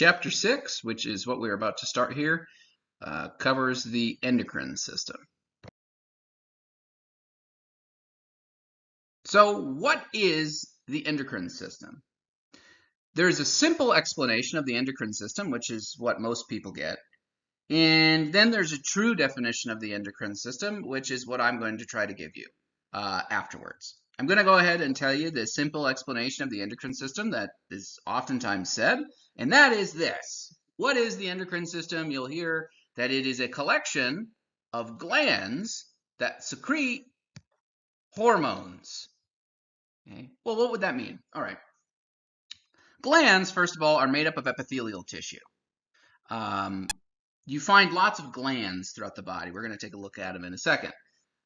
Chapter 6, which is what we're about to start here, covers the endocrine system. So what is the endocrine system? There's a simple explanation of the endocrine system, which is what most people get. And then there's a true definition of the endocrine system, which is what I'm going to try to give you afterwards. I'm going to go ahead and tell you the simple explanation of the endocrine system that is oftentimes said, and that is this. What is the endocrine system? You'll hear that it is a collection of glands that secrete hormones. Okay. Well, what would that mean? All right. Glands, first of all, are made up of epithelial tissue. You find lots of glands throughout the body. We're going to take a look at them in a second.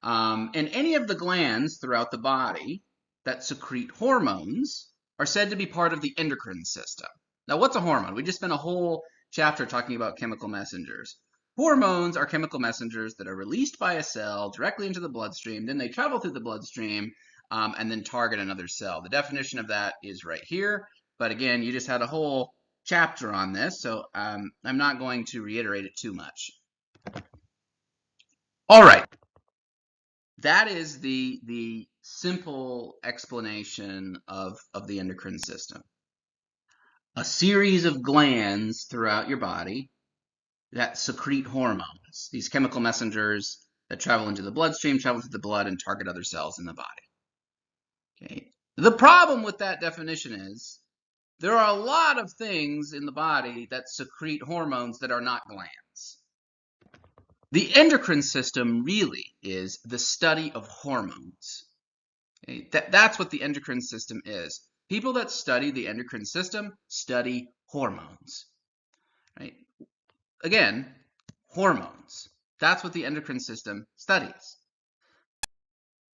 And any of the glands throughout the body that secrete hormones are said to be part of the endocrine system. Now, what's a hormone? We just spent a whole chapter talking about chemical messengers. Hormones are chemical messengers that are released by a cell directly into the bloodstream. Then they travel through the bloodstream and then target another cell. The definition of that is right here. But again, you just had a whole chapter on this, so I'm not going to reiterate it too much. All right. That is the simple explanation of the endocrine system. A series of glands throughout your body that secrete hormones, these chemical messengers that travel into the bloodstream, travel through the blood, and target other cells in the body. Okay. The problem with that definition is there are a lot of things in the body that secrete hormones that are not glands. The endocrine system really is the study of hormones. Okay? That's what the endocrine system is. People that study the endocrine system study hormones. Right? Again, hormones. That's what the endocrine system studies.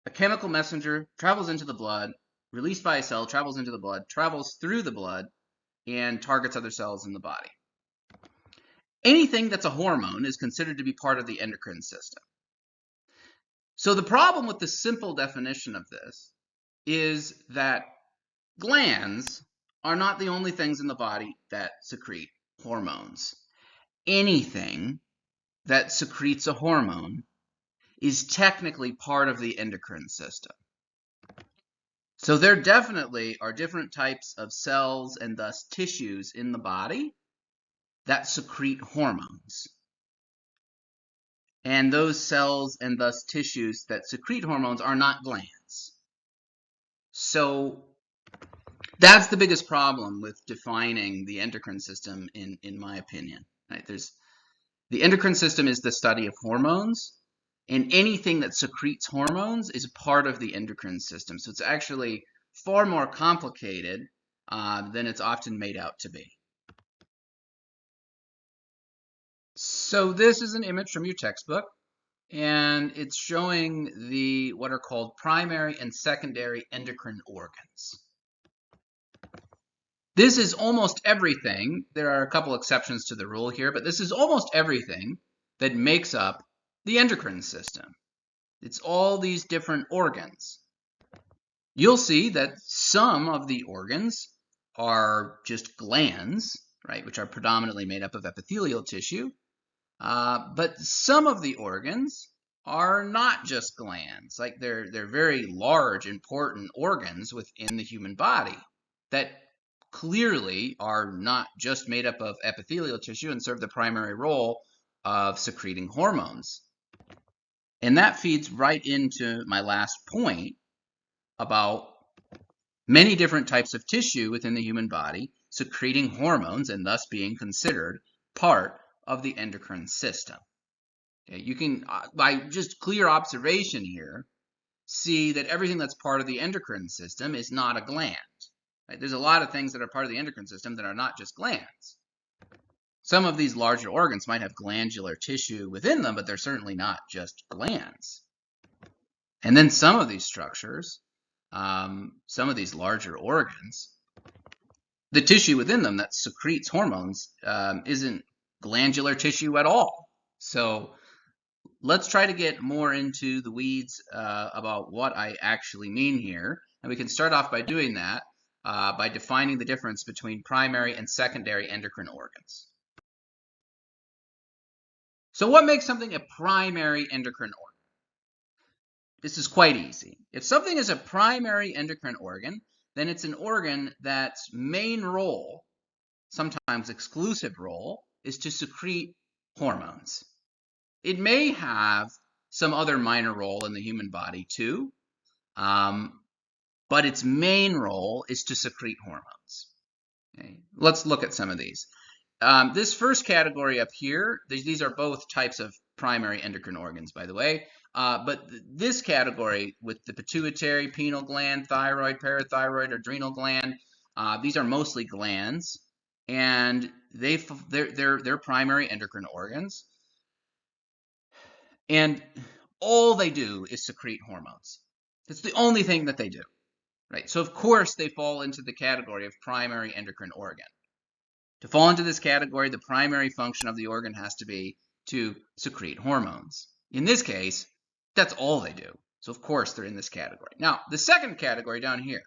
A chemical messenger travels into the blood, released by a cell, travels into the blood, travels through the blood, and targets other cells in the body. Anything that's a hormone is considered to be part of the endocrine system. So the problem with the simple definition of this is that glands are not the only things in the body that secrete hormones. Anything that secretes a hormone is technically part of the endocrine system. So there definitely are different types of cells and thus tissues in the body that secrete hormones. And those cells and thus tissues that secrete hormones are not glands. So that's the biggest problem with defining the endocrine system, in my opinion. Right? The endocrine system is the study of hormones, and anything that secretes hormones is part of the endocrine system. So it's actually far more complicated than it's often made out to be. So this is an image from your textbook, and it's showing what are called primary and secondary endocrine organs. This is almost everything. There are a couple exceptions to the rule here, but this is almost everything that makes up the endocrine system. It's all these different organs. You'll see that some of the organs are just glands, right, which are predominantly made up of epithelial tissue. But some of the organs are not just glands. Like they're very large, important organs within the human body that clearly are not just made up of epithelial tissue and serve the primary role of secreting hormones. And that feeds right into my last point about many different types of tissue within the human body secreting hormones and thus being considered part of the endocrine system. Okay, you can, by just clear observation here, see that everything that's part of the endocrine system is not a gland. Right? There's a lot of things that are part of the endocrine system that are not just glands. Some of these larger organs might have glandular tissue within them, but they're certainly not just glands. And then some of these structures, some of these larger organs, the tissue within them that secretes hormones isn't glandular tissue at all. So let's try to get more into the weeds about what I actually mean here. And we can start off by doing that by defining the difference between primary and secondary endocrine organs. So what makes something a primary endocrine organ? This is quite easy. If something is a primary endocrine organ, then it's an organ that's main role, sometimes exclusive role, is to secrete hormones. It may have some other minor role in the human body too, but its main role is to secrete hormones. Okay. Let's look at some of these. This first category up here, these are both types of primary endocrine organs, by the way. But this category with the pituitary, pineal gland, thyroid, parathyroid, adrenal gland, these are mostly glands, and they're primary endocrine organs. And all they do is secrete hormones. That's the only thing that they do, right? So of course they fall into the category of primary endocrine organ. To fall into this category, the primary function of the organ has to be to secrete hormones. In this case, that's all they do. So of course they're in this category. Now, the second category down here,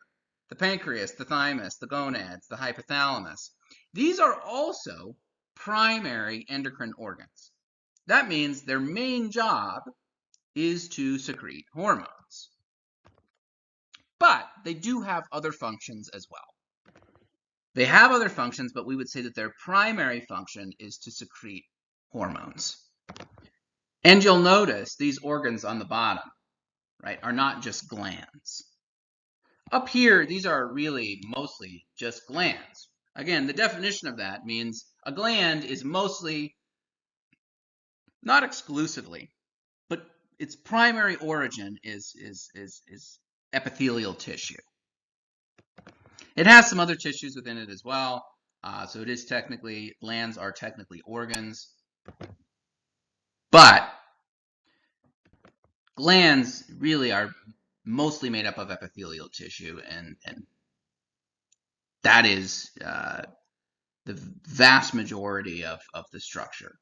the pancreas, the thymus, the gonads, the hypothalamus, these are also primary endocrine organs. That means their main job is to secrete hormones. But they do have other functions as well. They have other functions, but we would say that their primary function is to secrete hormones. And you'll notice these organs on the bottom, right, are not just glands. Up here, these are really mostly just glands. Again, the definition of that means a gland is mostly, not exclusively, but its primary origin is epithelial tissue. It has some other tissues within it as well. So it is technically, glands are technically organs. But glands really are mostly made up of epithelial tissue, and that is the vast majority of the structure.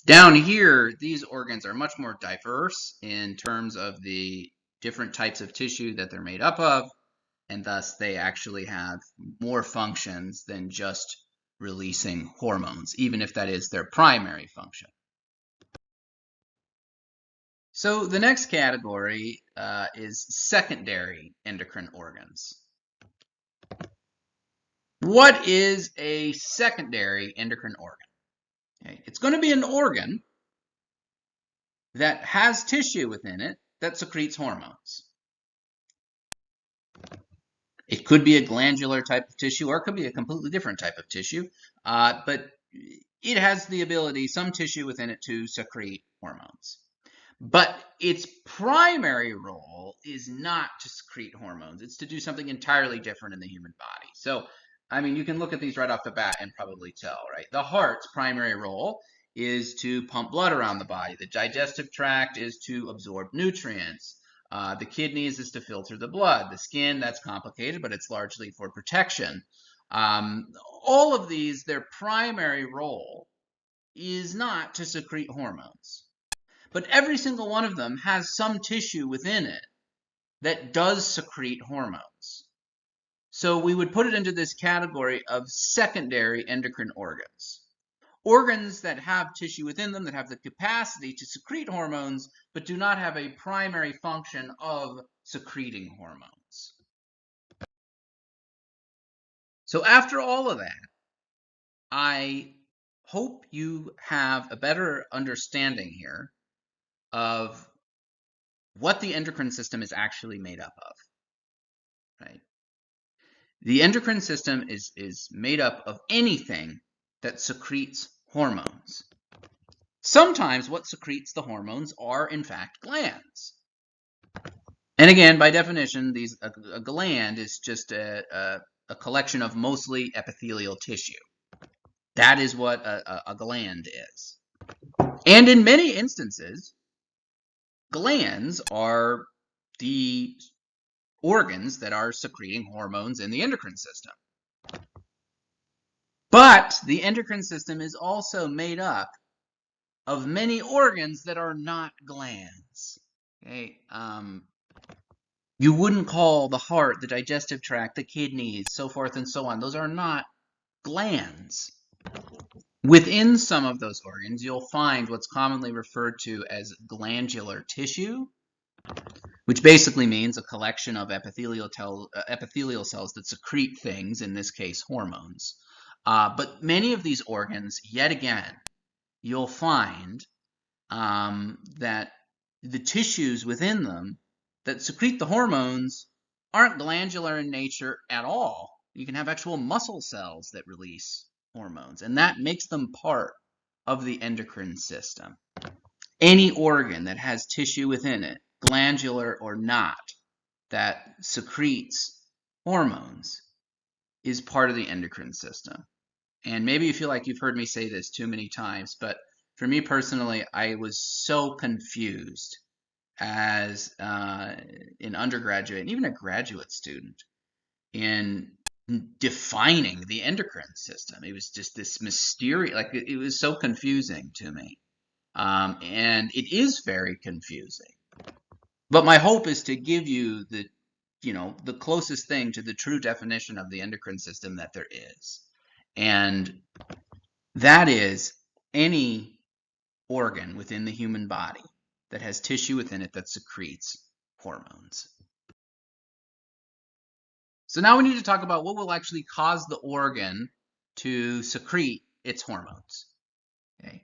Down here, these organs are much more diverse in terms of the different types of tissue that they're made up of, and thus they actually have more functions than just releasing hormones, even if that is their primary function. So the next category is secondary endocrine organs. What is a secondary endocrine organ? Okay. It's going to be an organ that has tissue within it that secretes hormones. It could be a glandular type of tissue, or it could be a completely different type of tissue, but it has the ability, some tissue within it, to secrete hormones. But its primary role is not to secrete hormones. It's to do something entirely different in the human body. So, I mean, you can look at these right off the bat and probably tell, right? The heart's primary role is to pump blood around the body. The digestive tract is to absorb nutrients. The kidneys is to filter the blood. The skin, that's complicated, but it's largely for protection. All of these, their primary role is not to secrete hormones. But every single one of them has some tissue within it that does secrete hormones. So we would put it into this category of secondary endocrine organs. Organs that have tissue within them that have the capacity to secrete hormones, but do not have a primary function of secreting hormones. So after all of that, I hope you have a better understanding here of what the endocrine system is actually made up of, right? The endocrine system is made up of anything that secretes hormones. Sometimes what secretes the hormones are, in fact, glands. And again, by definition, a gland is just a collection of mostly epithelial tissue. That is what a gland is. And in many instances, glands are the organs that are secreting hormones in the endocrine system. But the endocrine system is also made up of many organs that are not glands. Okay. You wouldn't call the heart, the digestive tract, the kidneys, so forth and so on. Those are not glands. Within some of those organs, you'll find what's commonly referred to as glandular tissue, which basically means a collection of epithelial cells that secrete things, in this case, hormones. But many of these organs, yet again, you'll find that the tissues within them that secrete the hormones aren't glandular in nature at all. You can have actual muscle cells that release hormones, and that makes them part of the endocrine system. Any organ that has tissue within it, glandular or not, that secretes hormones is part of the endocrine system. And maybe you feel like you've heard me say this too many times, but for me personally, I was so confused as an undergraduate and even a graduate student in defining the endocrine system. It was just this mysterious, like it was so confusing to me. And it is very confusing. But my hope is to give you the closest thing to the true definition of the endocrine system that there is. And that is any organ within the human body that has tissue within it that secretes hormones. So now we need to talk about what will actually cause the organ to secrete its hormones. Okay.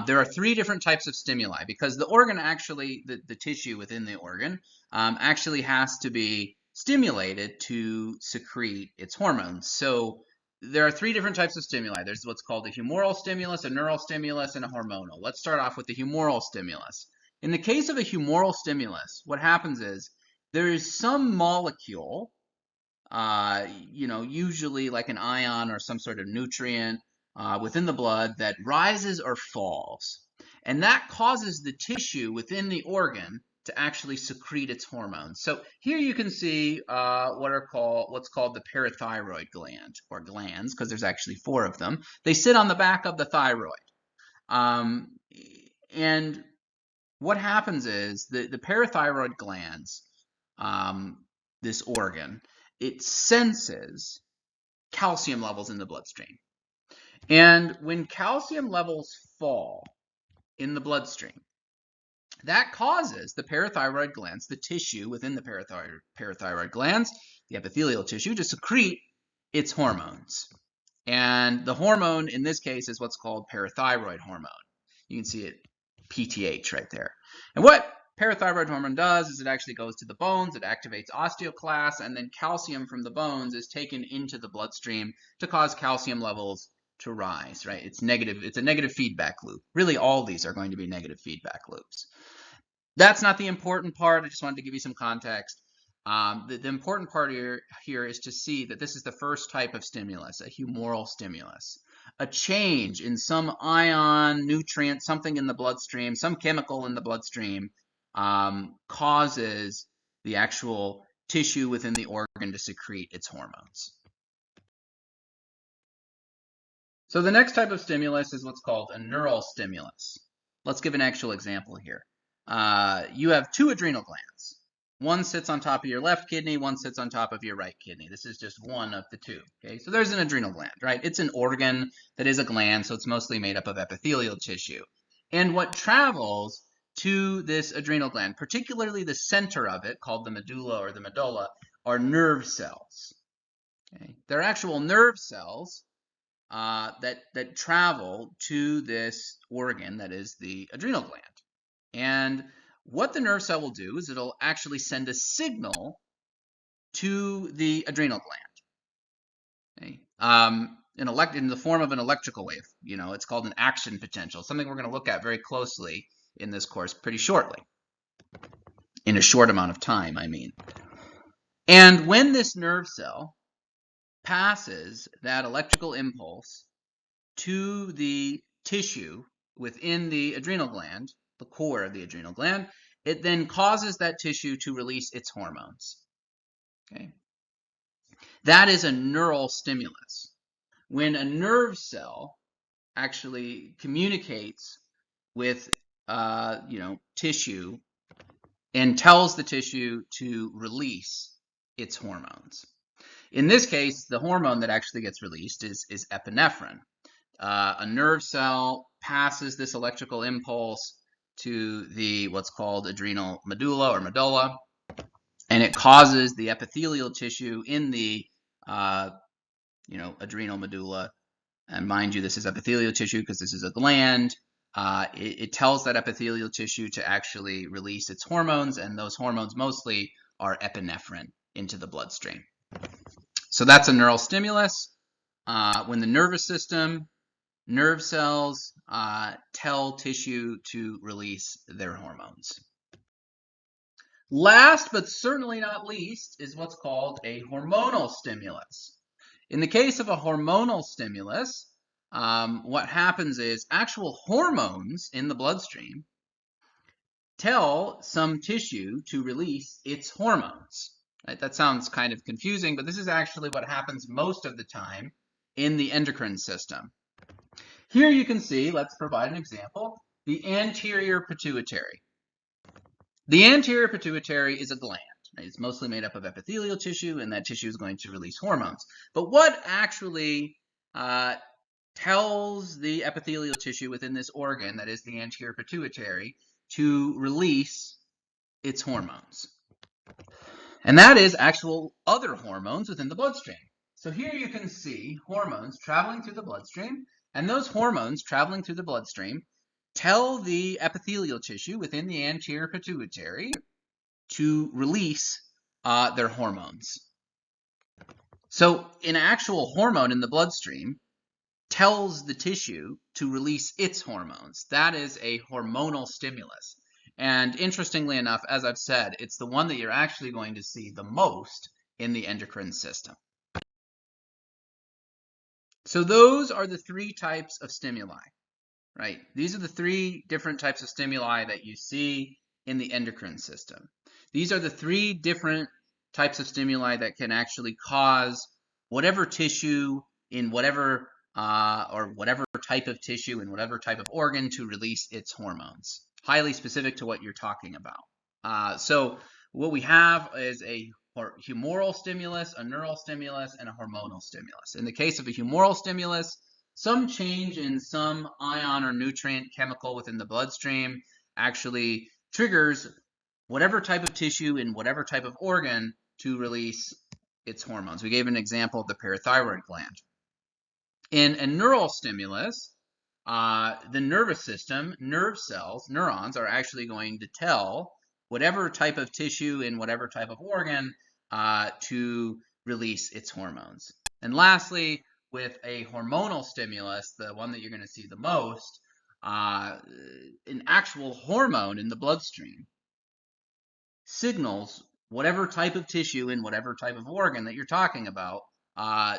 There are three different types of stimuli because the organ actually, the tissue within the organ, actually has to be stimulated to secrete its hormones. So there are three different types of stimuli. There's what's called a humoral stimulus, a neural stimulus, and a hormonal. Let's start off with the humoral stimulus. In the case of a humoral stimulus, what happens is there is some molecule, usually like an ion or some sort of nutrient within the blood that rises or falls. And that causes the tissue within the organ to actually secrete its hormones. So here you can see what's called the parathyroid gland, or glands, because there's actually 4 of them. They sit on the back of the thyroid. And what happens is the parathyroid glands, this organ, it senses calcium levels in the bloodstream. And when calcium levels fall in the bloodstream, that causes the parathyroid glands, the tissue within the parathyroid glands, the epithelial tissue, to secrete its hormones. And the hormone in this case is what's called parathyroid hormone. You can see it, PTH, right there. And what parathyroid hormone does is it actually goes to the bones, it activates osteoclasts, and then calcium from the bones is taken into the bloodstream to cause calcium levels to rise, right? It's a negative feedback loop. Really, all these are going to be negative feedback loops. That's not the important part. I just wanted to give you some context. The important part here is to see that this is the first type of stimulus, a humoral stimulus. A change in some ion, nutrient, something in the bloodstream, some chemical in the bloodstream causes the actual tissue within the organ to secrete its hormones. So the next type of stimulus is what's called a neural stimulus. Let's give an actual example here. You have 2 adrenal glands. One sits on top of your left kidney, one sits on top of your right kidney. This is just one of the 2. Okay, so there's an adrenal gland, right? It's an organ that is a gland, so it's mostly made up of epithelial tissue. And what travels to this adrenal gland, particularly the center of it, called the medulla or the medulla, are nerve cells. Okay? They're actual nerve cells that travel to this organ that is the adrenal gland. And what the nerve cell will do is it'll actually send a signal to the adrenal gland. Okay? In the form of an electrical wave. It's called an action potential, something we're going to look at very closely in this course pretty shortly. In a short amount of time, I mean. And when this nerve cell passes that electrical impulse to the tissue within the adrenal gland, the core of the adrenal gland, it then causes that tissue to release its hormones. Okay? That is a neural stimulus. When a nerve cell actually communicates with tissue and tells the tissue to release its hormones. In this case, the hormone that actually gets released is epinephrine. A nerve cell passes this electrical impulse to the what's called adrenal medulla or medulla, and it causes the epithelial tissue in the adrenal medulla. And mind you, this is epithelial tissue because this is a gland. It tells that epithelial tissue to actually release its hormones, and those hormones mostly are epinephrine into the bloodstream. So that's a neural stimulus. When the nervous system, nerve cells tell tissue to release their hormones. Last but certainly not least is what's called a hormonal stimulus. In the case of a hormonal stimulus, what happens is actual hormones in the bloodstream tell some tissue to release its hormones. Right? That sounds kind of confusing, but this is actually what happens most of the time in the endocrine system. Here you can see, let's provide an example, the anterior pituitary. The anterior pituitary is a gland. Right? It's mostly made up of epithelial tissue, and that tissue is going to release hormones. But what actually tells the epithelial tissue within this organ, that is the anterior pituitary, to release its hormones? And that is actual other hormones within the bloodstream. So here you can see hormones traveling through the bloodstream, and those hormones traveling through the bloodstream tell the epithelial tissue within the anterior pituitary to release their hormones. So an actual hormone in the bloodstream tells the tissue to release its hormones. That is a hormonal stimulus. And interestingly enough, as I've said, it's the one that you're actually going to see the most in the endocrine system. So those are the three types of stimuli, right? These are the three different types of stimuli that you see in the endocrine system. These are the three different types of stimuli that can actually cause whatever tissue in whatever or whatever type of tissue in whatever type of organ to release its hormones. Highly specific to what you're talking about. So what we have is a humoral stimulus, a neural stimulus, and a hormonal stimulus. In the case of a humoral stimulus, some change in some ion or nutrient chemical within the bloodstream actually triggers whatever type of tissue in whatever type of organ to release its hormones. We gave an example of the parathyroid gland. In a neural stimulus, the nervous system, nerve cells, neurons are actually going to tell whatever type of tissue in whatever type of organ to release its hormones. And lastly, with a hormonal stimulus, the one that you're going to see the most, an actual hormone in the bloodstream signals whatever type of tissue in whatever type of organ that you're talking about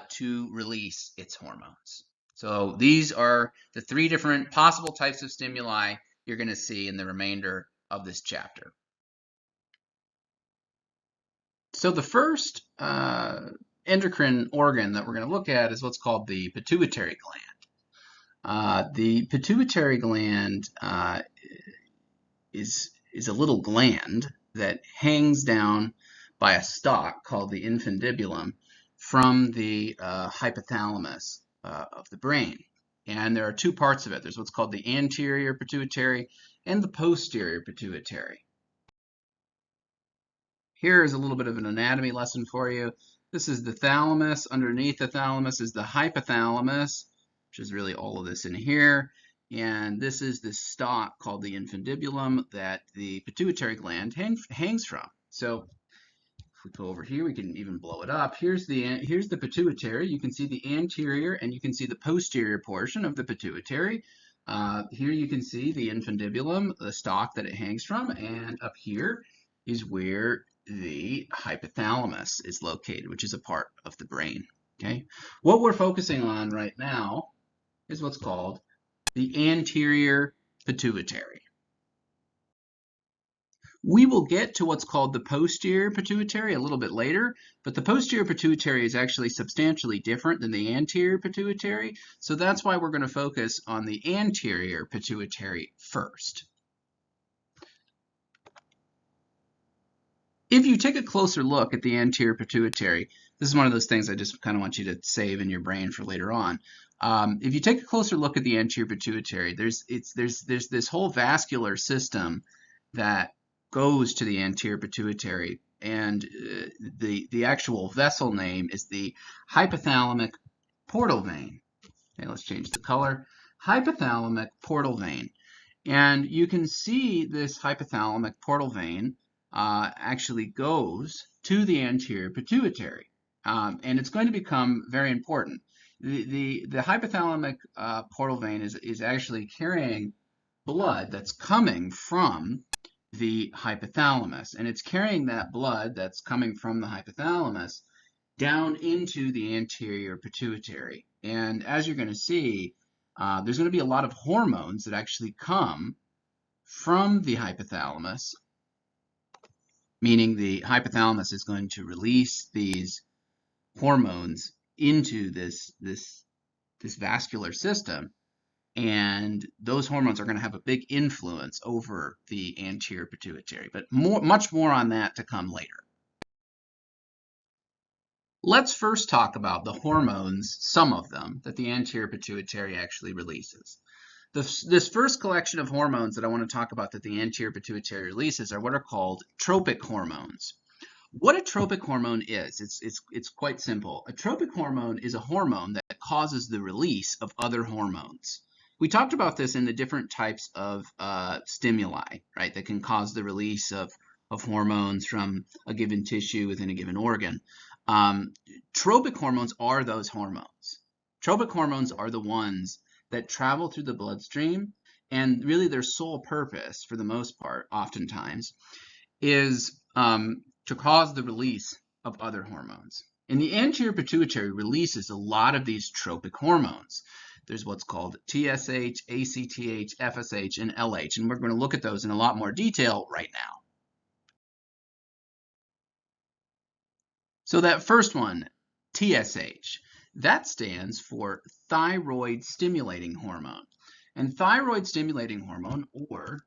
to release its hormones. So these are the three different possible types of stimuli you're going to see in the remainder of this chapter. So the first endocrine organ that we're going to look at is what's called the pituitary gland. The pituitary gland is a little gland that hangs down by a stalk called the infundibulum from the hypothalamus of the brain. And there are two parts of it. There's what's called the anterior pituitary and the posterior pituitary. Here is a little bit of an anatomy lesson for you. This is the thalamus. Underneath the thalamus is the hypothalamus, which is really all of this in here. And this is the stalk called the infundibulum that the pituitary gland hangs from. So if we go over here, we can even blow it up. Here's the pituitary. You can see the anterior and you can see the posterior portion of the pituitary. Here you can see the infundibulum, the stalk that it hangs from, and up here is where the hypothalamus is located, which is a part of the brain. Okay, what we're focusing on right now is what's called the anterior pituitary. We will get to what's called the posterior pituitary a little bit later, but the posterior pituitary is actually substantially different than the anterior pituitary, so that's why we're going to focus on the anterior pituitary first. If you take a closer look at the anterior pituitary, this is one of those things I just kind of want you to save in your brain for later on. If you take a closer look at the anterior pituitary, there's this whole vascular system that goes to the anterior pituitary, and the actual vessel name is the hypothalamic portal vein. Okay, let's change the color. Hypothalamic portal vein. And you can see this hypothalamic portal vein actually goes to the anterior pituitary. And it's going to become very important. The hypothalamic portal vein is actually carrying blood that's coming from the hypothalamus. And it's carrying that blood that's coming from the hypothalamus down into the anterior pituitary. And as you're going to see, there's going to be a lot of hormones that actually come from the hypothalamus, meaning the hypothalamus is going to release these hormones into this vascular system, and those hormones are going to have a big influence over the anterior pituitary. But much more on that to come later. Let's first talk about the hormones, some of them, that the anterior pituitary actually releases. This first collection of hormones that I want to talk about that the anterior pituitary releases are what are called tropic hormones. What a tropic hormone is, it's quite simple. A tropic hormone is a hormone that causes the release of other hormones. We talked about this in the different types of stimuli, right, that can cause the release of hormones from a given tissue within a given organ. Tropic hormones are those hormones. Tropic hormones are the ones that travel through the bloodstream, and really their sole purpose, for the most part, oftentimes, is to cause the release of other hormones. And the anterior pituitary releases a lot of these tropic hormones. There's what's called TSH, ACTH, FSH, and LH, and we're going to look at those in a lot more detail right now. So that first one, TSH, that stands for thyroid stimulating hormone. And thyroid stimulating hormone, or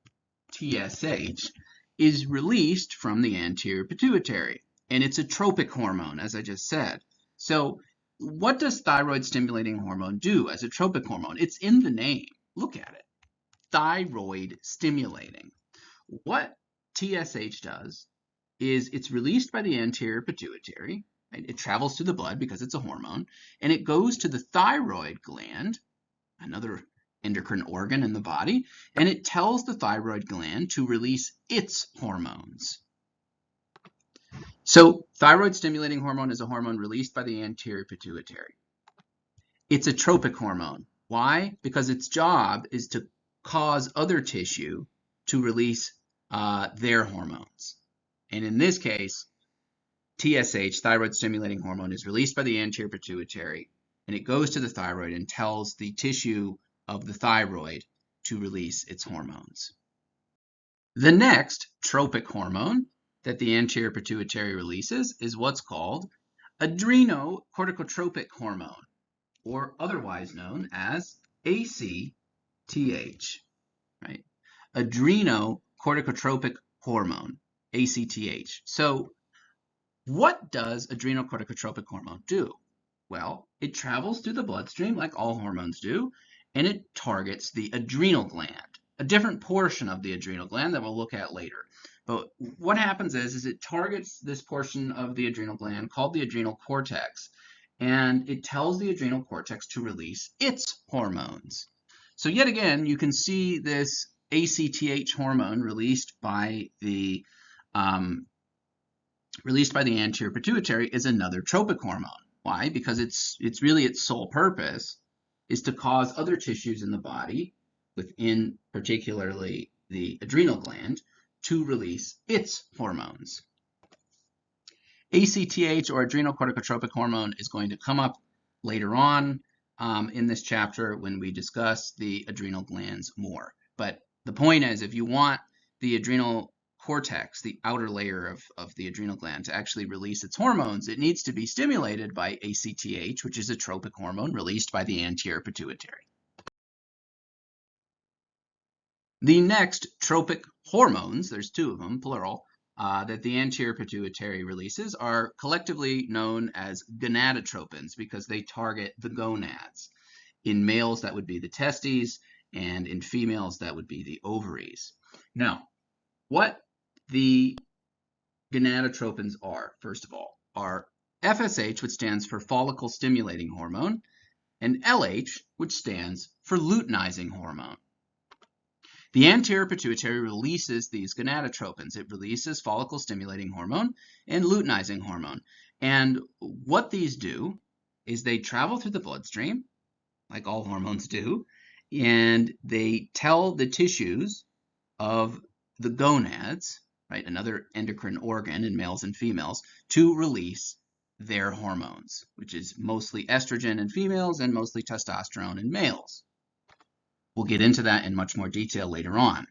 TSH, is released from the anterior pituitary. And it's a tropic hormone, as I just said. So what does thyroid stimulating hormone do as a tropic hormone? It's in the name. Look at it. Thyroid stimulating. What TSH does is it's released by the anterior pituitary. Right? It travels through the blood because it's a hormone, and it goes to the thyroid gland, another endocrine organ in the body, and it tells the thyroid gland to release its hormones. So thyroid stimulating hormone is a hormone released by the anterior pituitary. It's a tropic hormone. Why? Because its job is to cause other tissue to release their hormones. And in this case, TSH, thyroid stimulating hormone, is released by the anterior pituitary, and it goes to the thyroid and tells the tissue of the thyroid to release its hormones. The next tropic hormone that the anterior pituitary releases is what's called adrenocorticotropic hormone, or otherwise known as ACTH, right? Adrenocorticotropic hormone, ACTH. So what does adrenocorticotropic hormone do? Well, it travels through the bloodstream like all hormones do, and it targets the adrenal gland, a different portion of the adrenal gland that we'll look at later. But what happens is it targets this portion of the adrenal gland called the adrenal cortex, and it tells the adrenal cortex to release its hormones. So yet again, you can see this ACTH hormone released by the anterior pituitary is another tropic hormone. Why? Because it's really its sole purpose is to cause other tissues in the body, within particularly the adrenal gland, to release its hormones. ACTH, or adrenocorticotropic hormone, is going to come up later on in this chapter when we discuss the adrenal glands more. But the point is, if you want the adrenal cortex, the outer layer of the adrenal gland, to actually release its hormones, it needs to be stimulated by ACTH, which is a tropic hormone released by the anterior pituitary. The next tropic hormones, there's two of them, plural, that the anterior pituitary releases are collectively known as gonadotropins because they target the gonads. In males, that would be the testes, and in females, that would be the ovaries. Now, what the gonadotropins are, first of all, are FSH, which stands for follicle stimulating hormone, and LH, which stands for luteinizing hormone. The anterior pituitary releases these gonadotropins. It releases follicle stimulating hormone and luteinizing hormone. And what these do is they travel through the bloodstream, like all hormones do, and they tell the tissues of the gonads, right, another endocrine organ in males and females, to release their hormones, which is mostly estrogen in females and mostly testosterone in males. We'll get into that in much more detail later on.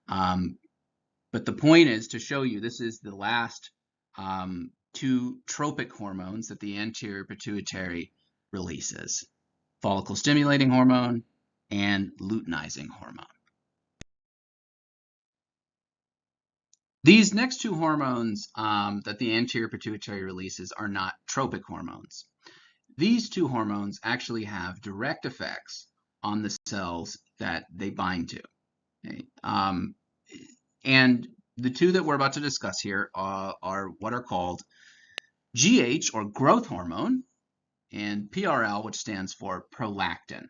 But the point is to show you this is the last two tropic hormones that the anterior pituitary releases: follicle stimulating hormone and luteinizing hormone. These next two hormones that the anterior pituitary releases are not tropic hormones. These two hormones actually have direct effects on the cells that they bind to. Okay? And the two that we're about to discuss here are what are called GH, or growth hormone, and PRL, which stands for prolactin.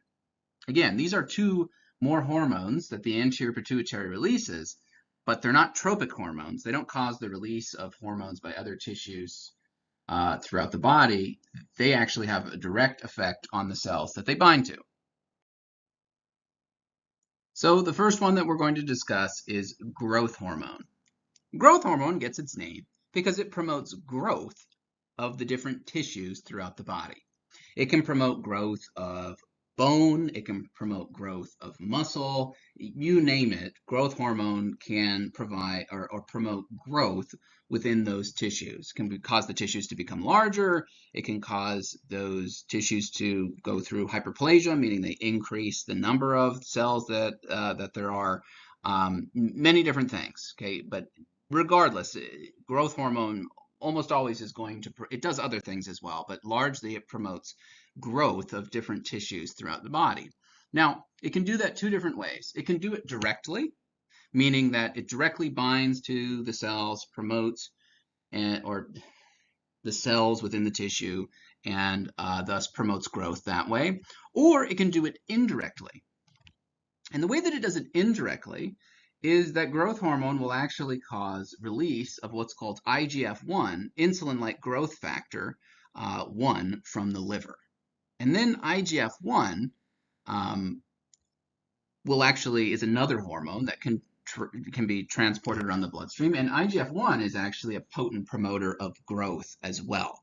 Again, these are two more hormones that the anterior pituitary releases, but they're not tropic hormones. They don't cause the release of hormones by other tissues throughout the body. They actually have a direct effect on the cells that they bind to. So the first one that we're going to discuss is growth hormone. Growth hormone gets its name because it promotes growth of the different tissues throughout the body. It can promote growth of bone, it can promote growth of muscle, you name it. Growth hormone can provide or promote growth within those tissues. It can cause the tissues to become larger. It can cause those tissues to go through hyperplasia, meaning they increase the number of cells that there are. Many different things, okay? But regardless, growth hormone almost always is going to, it does other things as well, but largely it promotes growth of different tissues throughout the body. Now, it can do that two different ways. It can do it directly, meaning that it directly binds to the cells, promotes or the cells within the tissue, and thus promotes growth that way. Or it can do it indirectly. And the way that it does it indirectly is that growth hormone will actually cause release of what's called IGF-1, insulin-like growth factor 1, from the liver. And then IGF-1 is another hormone that can be transported around the bloodstream, and IGF-1 is actually a potent promoter of growth as well.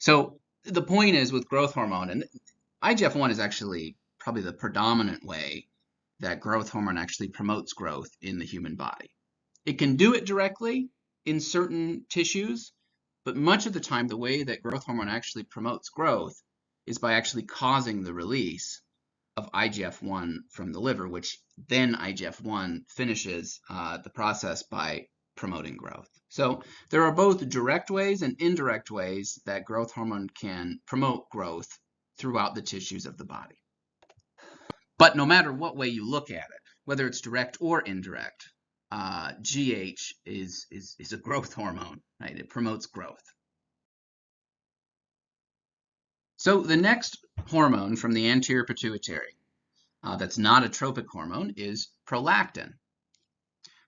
So the point is with growth hormone, and IGF-1 is actually probably the predominant way that growth hormone actually promotes growth in the human body. It can do it directly in certain tissues, but much of the time the way that growth hormone actually promotes growth is by actually causing the release of IGF-1 from the liver, which then IGF-1 finishes the process by promoting growth. So there are both direct ways and indirect ways that growth hormone can promote growth throughout the tissues of the body. But no matter what way you look at it, whether it's direct or indirect, GH is a growth hormone, right? It promotes growth. So the next hormone from the anterior pituitary that's not a tropic hormone is prolactin.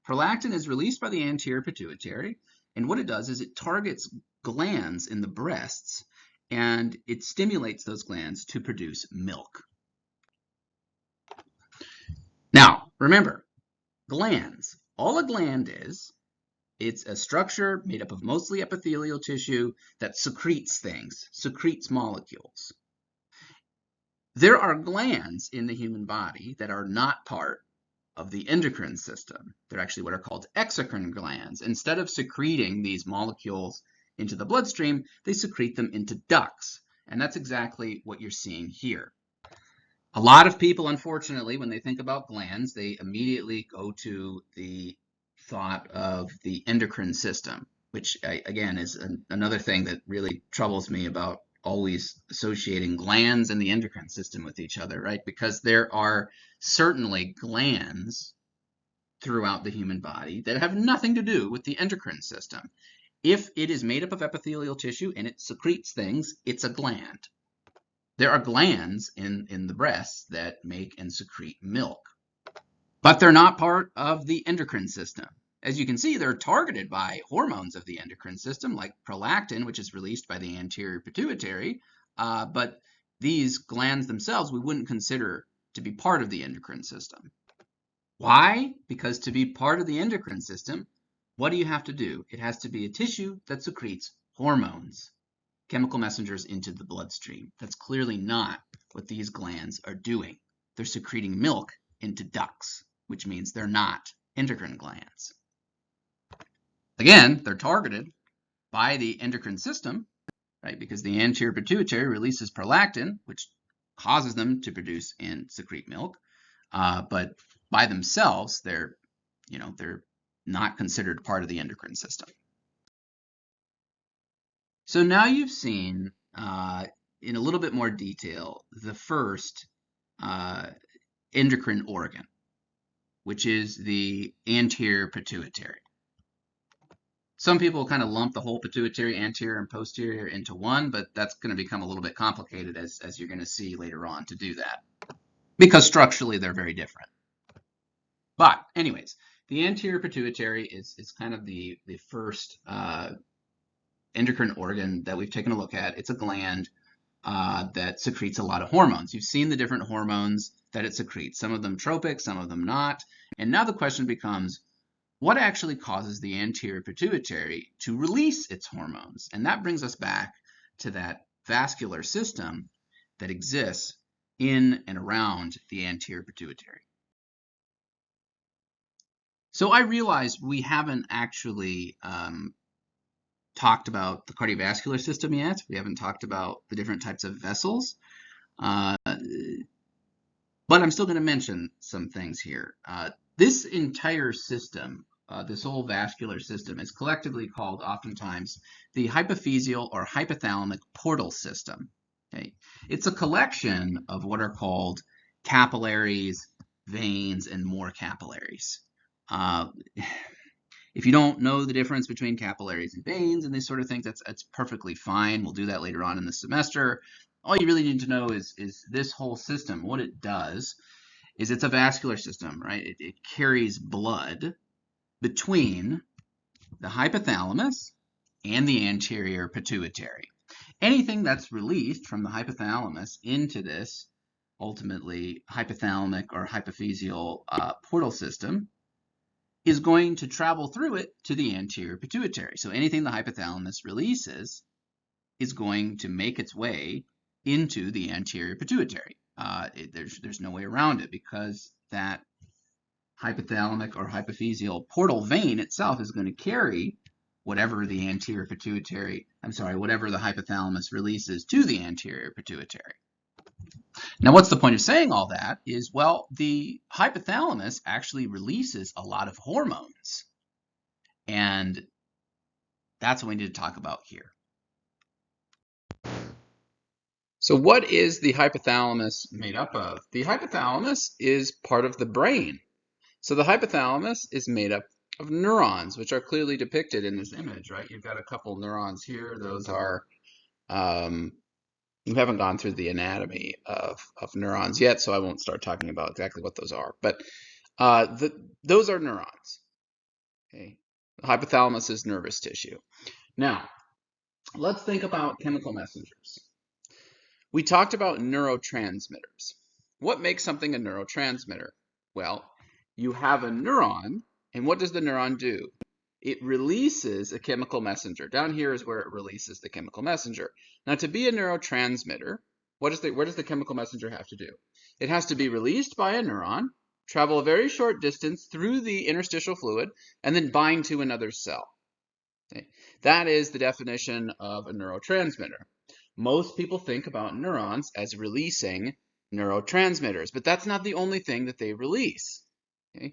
Prolactin is released by the anterior pituitary, and what it does is it targets glands in the breasts, and it stimulates those glands to produce milk. Now, remember, glands. All a gland is, it's a structure made up of mostly epithelial tissue that secretes things, secretes molecules. There are glands in the human body that are not part of the endocrine system. They're actually what are called exocrine glands. Instead of secreting these molecules into the bloodstream, they secrete them into ducts. And that's exactly what you're seeing here. A lot of people, unfortunately, when they think about glands, they immediately go to the thought of the endocrine system, which again is another thing that really troubles me about always associating glands and the endocrine system with each other, right? Because there are certainly glands throughout the human body that have nothing to do with the endocrine system. If it is made up of epithelial tissue and it secretes things, it's a gland. There are glands in the breasts that make and secrete milk, but they're not part of the endocrine system. As you can see, they're targeted by hormones of the endocrine system, like prolactin, which is released by the anterior pituitary, but these glands themselves we wouldn't consider to be part of the endocrine system. Why? Because to be part of the endocrine system, what do you have to do? It has to be a tissue that secretes hormones, chemical messengers into the bloodstream. That's clearly not what these glands are doing. They're secreting milk into ducts, which means they're not endocrine glands. Again, they're targeted by the endocrine system, right? Because the anterior pituitary releases prolactin, which causes them to produce and secrete milk. But by themselves, they're not considered part of the endocrine system. So now you've seen in a little bit more detail the first endocrine organ, which is the anterior pituitary. Some people kind of lump the whole pituitary, anterior and posterior, into one, but that's going to become a little bit complicated as you're going to see later on to do that, because structurally they're very different. But anyways, the anterior pituitary is kind of the first endocrine organ that we've taken a look at. It's a gland that secretes a lot of hormones. You've seen the different hormones that it secretes, some of them tropic, some of them not. And now the question becomes, what actually causes the anterior pituitary to release its hormones? And that brings us back to that vascular system that exists in and around the anterior pituitary. So I realize we haven't actually talked about the cardiovascular system yet. We haven't talked about the different types of vessels. But I'm still going to mention some things here. This entire system, this whole vascular system, is collectively called oftentimes the hypophyseal or hypothalamic portal system. Okay? It's a collection of what are called capillaries, veins, and more capillaries. If you don't know the difference between capillaries and veins and these sort of things, that's perfectly fine. We'll do that later on in the semester. All you really need to know is this whole system. What it does is it's a vascular system, right? It carries blood between the hypothalamus and the anterior pituitary. Anything that's released from the hypothalamus into this ultimately hypothalamic or hypophyseal portal system is going to travel through it to the anterior pituitary. So anything the hypothalamus releases is going to make its way into the anterior pituitary. There's no way around it, because that hypothalamic or hypophyseal portal vein itself is going to carry whatever the anterior pituitary, whatever the hypothalamus releases to the anterior pituitary. Now, what's the point of saying all that is, well, the hypothalamus actually releases a lot of hormones. And that's what we need to talk about here. So what is the hypothalamus made up of? The hypothalamus is part of the brain. So the hypothalamus is made up of neurons, which are clearly depicted in this image, right? You've got a couple neurons here. Those are, we haven't gone through the anatomy of neurons yet, so I won't start talking about exactly what those are. But those are neurons. Okay? The hypothalamus is nervous tissue. Now, let's think about chemical messengers. We talked about neurotransmitters. What makes something a neurotransmitter? Well, you have a neuron, and what does the neuron do? It releases a chemical messenger. Down here is where it releases the chemical messenger. Now, to be a neurotransmitter, where does the chemical messenger have to do? It has to be released by a neuron, travel a very short distance through the interstitial fluid, and then bind to another cell. Okay? That is the definition of a neurotransmitter. Most people think about neurons as releasing neurotransmitters, but that's not the only thing that they release. Okay?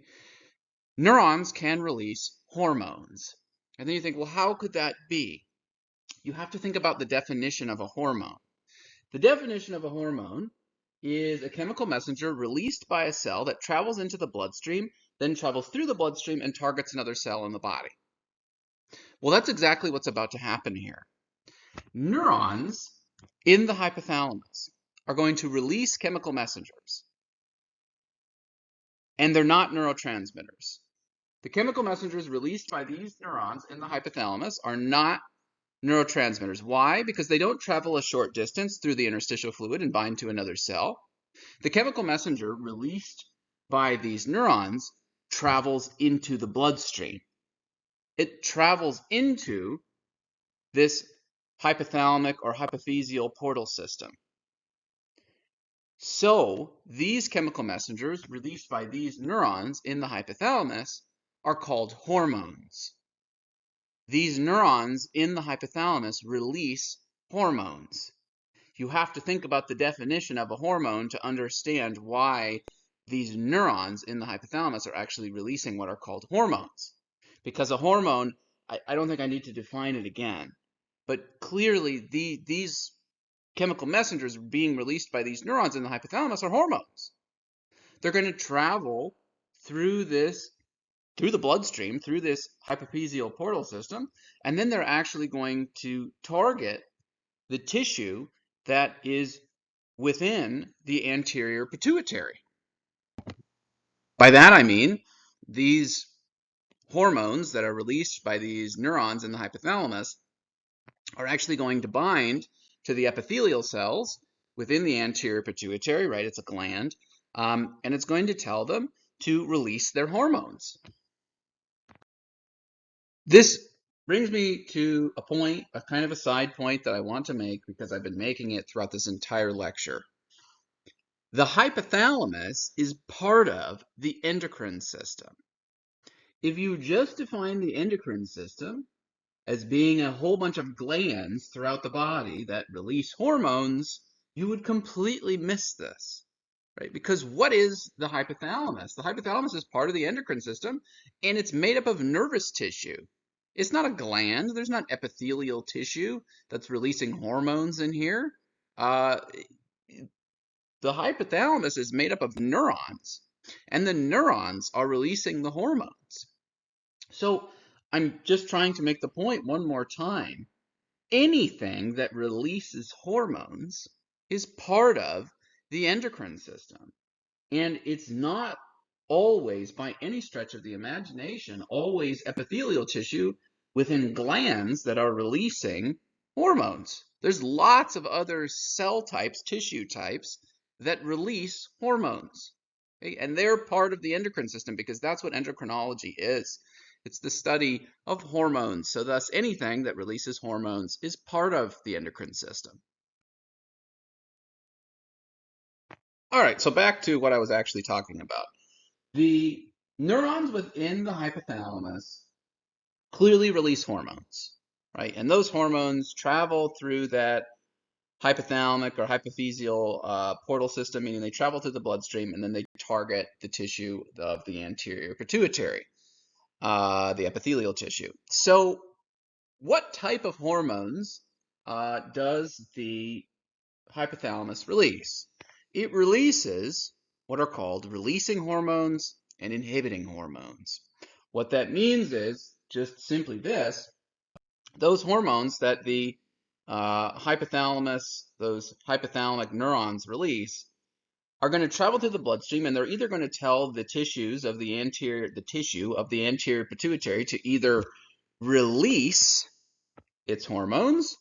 neurons can release hormones. And then you think, well, how could that be? You have to think about the definition of a hormone. The definition of a hormone is a chemical messenger released by a cell that travels into the bloodstream, then travels through the bloodstream and targets another cell in the body. Well, that's exactly what's about to happen here. Neurons in the hypothalamus are going to release chemical messengers, and they're not neurotransmitters. The chemical messengers released by these neurons in the hypothalamus are not neurotransmitters. Why? Because they don't travel a short distance through the interstitial fluid and bind to another cell. The chemical messenger released by these neurons travels into the bloodstream. It travels into this hypothalamic or hypophyseal portal system. So these chemical messengers released by these neurons in the hypothalamus are called hormones. These neurons in the hypothalamus release hormones. You have to think about the definition of a hormone to understand why these neurons in the hypothalamus are actually releasing what are called hormones. Because a hormone, I don't think I need to define it again, but clearly these chemical messengers being released by these neurons in the hypothalamus are hormones. They're going to travel through the bloodstream, through this hypophyseal portal system, and then they're actually going to target the tissue that is within the anterior pituitary. By that I mean these hormones that are released by these neurons in the hypothalamus are actually going to bind to the epithelial cells within the anterior pituitary, right? It's a gland, and it's going to tell them to release their hormones. This brings me to a point, a kind of a side point that I want to make because I've been making it throughout this entire lecture. The hypothalamus is part of the endocrine system. If you just define the endocrine system as being a whole bunch of glands throughout the body that release hormones, you would completely miss this, right? Because what is the hypothalamus? The hypothalamus is part of the endocrine system, and it's made up of nervous tissue. It's not a gland. There's not epithelial tissue that's releasing hormones in here. The hypothalamus is made up of neurons, and the neurons are releasing the hormones. So I'm just trying to make the point one more time. Anything that releases hormones is part of the endocrine system. And it's not always, by any stretch of the imagination, always epithelial tissue within glands that are releasing hormones. There's lots of other cell types, tissue types, that release hormones. Okay? And they're part of the endocrine system because that's what endocrinology is. It's the study of hormones. So thus, anything that releases hormones is part of the endocrine system. All right, so back to what I was actually talking about. The neurons within the hypothalamus clearly release hormones, right? And those hormones travel through that hypothalamic or hypophyseal portal system, meaning they travel through the bloodstream and then they target the tissue of the anterior pituitary, the epithelial tissue. So what type of hormones does the hypothalamus release? It releases what are called releasing hormones and inhibiting hormones. What that means is just simply this: those hormones that the hypothalamus, those hypothalamic neurons release, are going to travel through the bloodstream, and they're either going to tell the tissue of the anterior pituitary to either release its hormones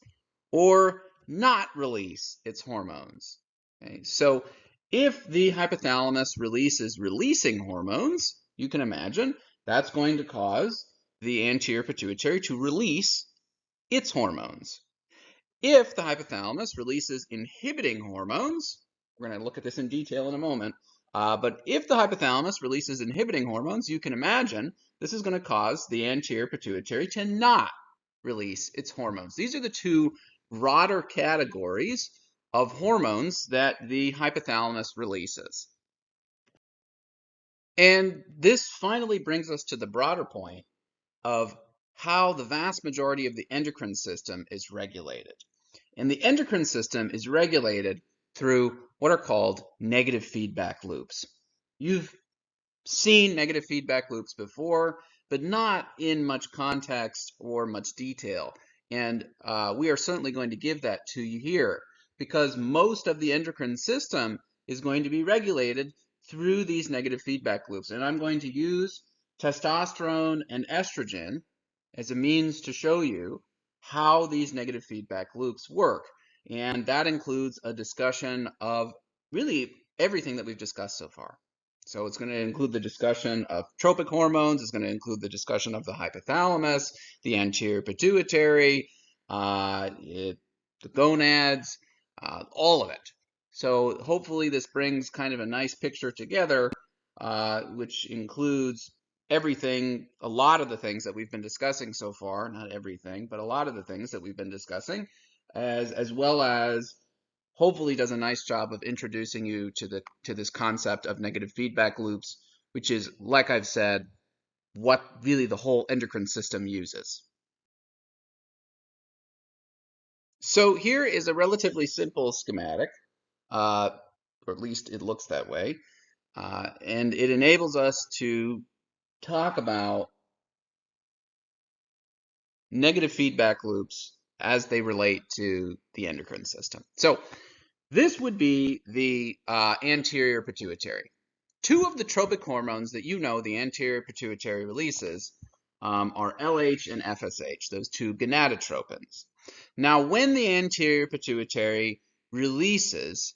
or not release its hormones. Okay, so if the hypothalamus releases releasing hormones, you can imagine that's going to cause the anterior pituitary to release its hormones. If the hypothalamus releases inhibiting hormones, we're going to look at this in detail in a moment, but if the hypothalamus releases inhibiting hormones, you can imagine this is going to cause the anterior pituitary to not release its hormones. These are the two broader categories of hormones that the hypothalamus releases. And this finally brings us to the broader point of how the vast majority of the endocrine system is regulated. And the endocrine system is regulated through what are called negative feedback loops. You've seen negative feedback loops before, but not in much context or much detail. And we are certainly going to give that to you here because most of the endocrine system is going to be regulated through these negative feedback loops. And I'm going to use testosterone and estrogen as a means to show you how these negative feedback loops work. And that includes a discussion of really everything that we've discussed so far. So it's going to include the discussion of tropic hormones. It's going to include the discussion of the hypothalamus, the anterior pituitary, the gonads, all of it. So hopefully this brings kind of a nice picture together, which includes everything, a lot of the things that we've been discussing so far, not everything, but a lot of the things that we've been discussing, as well as hopefully does a nice job of introducing you to this concept of negative feedback loops, which is, like I've said, what really the whole endocrine system uses. So here is a relatively simple schematic, or at least it looks that way, and it enables us to talk about negative feedback loops as they relate to the endocrine system. So this would be the anterior pituitary. Two of the tropic hormones that you know the anterior pituitary releases are LH and FSH, those two gonadotropins. Now, when the anterior pituitary releases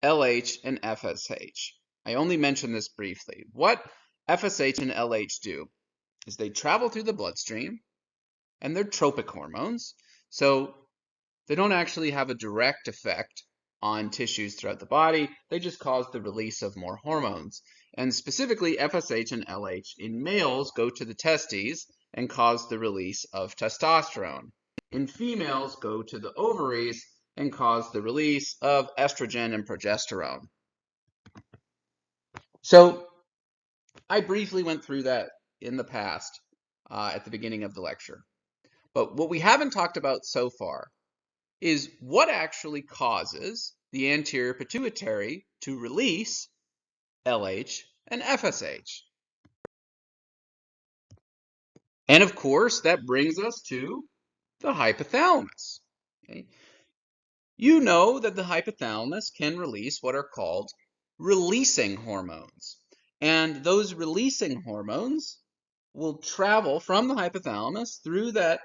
LH and FSH, I only mention this briefly. What FSH and LH do is they travel through the bloodstream, and they're tropic hormones, so they don't actually have a direct effect on tissues throughout the body. They just cause the release of more hormones. And specifically, FSH and LH in males go to the testes and cause the release of testosterone. In females, go to the ovaries and cause the release of estrogen and progesterone. So I briefly went through that in the past at the beginning of the lecture. But what we haven't talked about so far is what actually causes the anterior pituitary to release LH and FSH. And of course, that brings us to the hypothalamus. Okay? You know that the hypothalamus can release what are called releasing hormones. And those releasing hormones will travel from the hypothalamus through that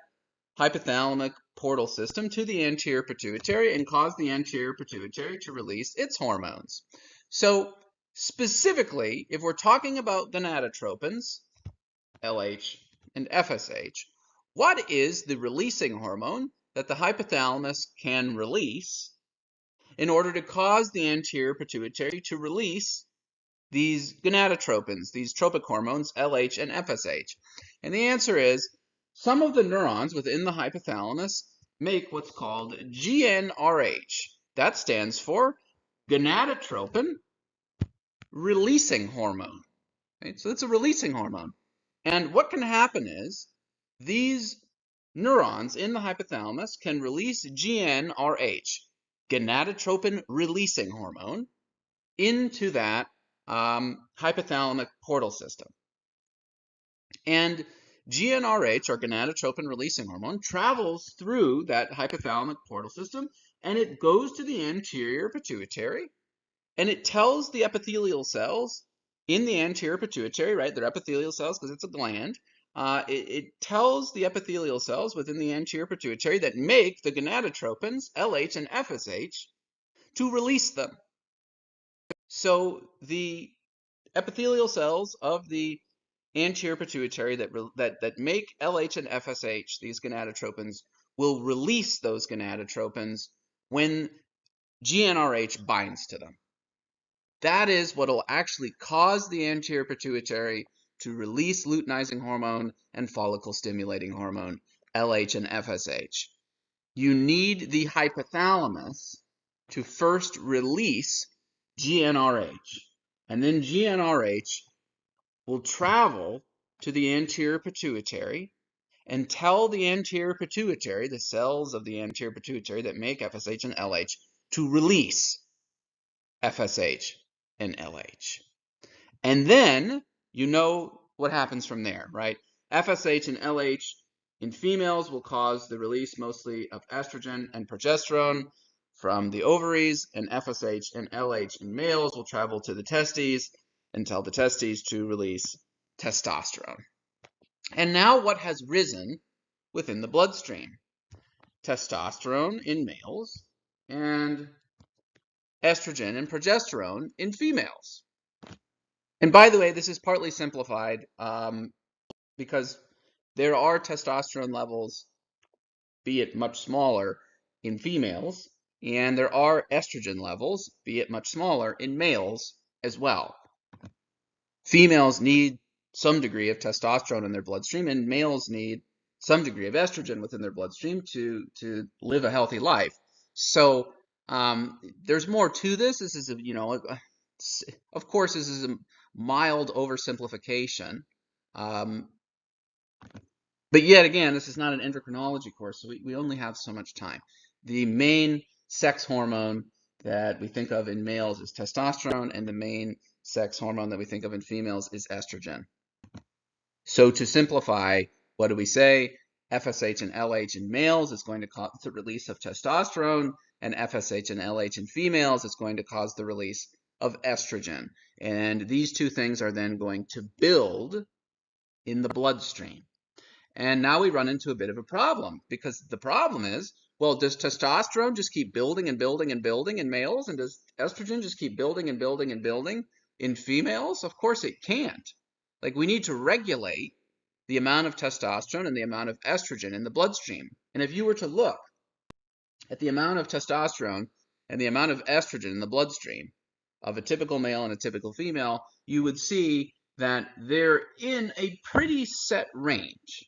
hypothalamic portal system to the anterior pituitary and cause the anterior pituitary to release its hormones. So specifically, if we're talking about gonadotropins, LH and FSH, what is the releasing hormone that the hypothalamus can release in order to cause the anterior pituitary to release these gonadotropins, these tropic hormones, LH and FSH? And the answer is some of the neurons within the hypothalamus make what's called GnRH. That stands for gonadotropin releasing hormone. Okay? So it's a releasing hormone. And what can happen is these neurons in the hypothalamus can release GnRH, gonadotropin releasing hormone, into that hypothalamic portal system. And GnRH, or gonadotropin releasing hormone, travels through that hypothalamic portal system, and it goes to the anterior pituitary, and it tells the epithelial cells in the anterior pituitary, right? They're epithelial cells because it's a gland. It tells the epithelial cells within the anterior pituitary that make the gonadotropins, LH and FSH, to release them. So the epithelial cells of the anterior pituitary that make LH and FSH, these gonadotropins, will release those gonadotropins when GnRH binds to them. That is what will actually cause the anterior pituitary to release luteinizing hormone and follicle stimulating hormone, LH and FSH. You need the hypothalamus to first release GnRH, and then GnRH will travel to the anterior pituitary and tell the anterior pituitary, the cells of the anterior pituitary that make FSH and LH, to release FSH and LH. And then you know what happens from there, right? FSH and LH in females will cause the release mostly of estrogen and progesterone from the ovaries, and FSH and LH in males will travel to the testes and tell the testes to release testosterone. And now what has risen within the bloodstream? Testosterone in males and estrogen and progesterone in females. And by the way, this is partly simplified because there are testosterone levels, be it much smaller, in females, and there are estrogen levels, be it much smaller, in males as well. Females need some degree of testosterone in their bloodstream, and males need some degree of estrogen within their bloodstream to live a healthy life. So there's more to this. This is, of course, this is a mild oversimplification. But yet again, this is not an endocrinology course, so we only have so much time. The main sex hormone that we think of in males is testosterone, and the main sex hormone that we think of in females is estrogen. So to simplify, what do we say? FSH and LH in males is going to cause the release of testosterone, and FSH and LH in females is going to cause the release of estrogen. And these two things are then going to build in the bloodstream. And now we run into a bit of a problem, because the problem is, well, does testosterone just keep building and building and building in males? And does estrogen just keep building and building and building in females? Of course it can't. Like, we need to regulate the amount of testosterone and the amount of estrogen in the bloodstream. And if you were to look at the amount of testosterone and the amount of estrogen in the bloodstream of a typical male and a typical female, you would see that they're in a pretty set range.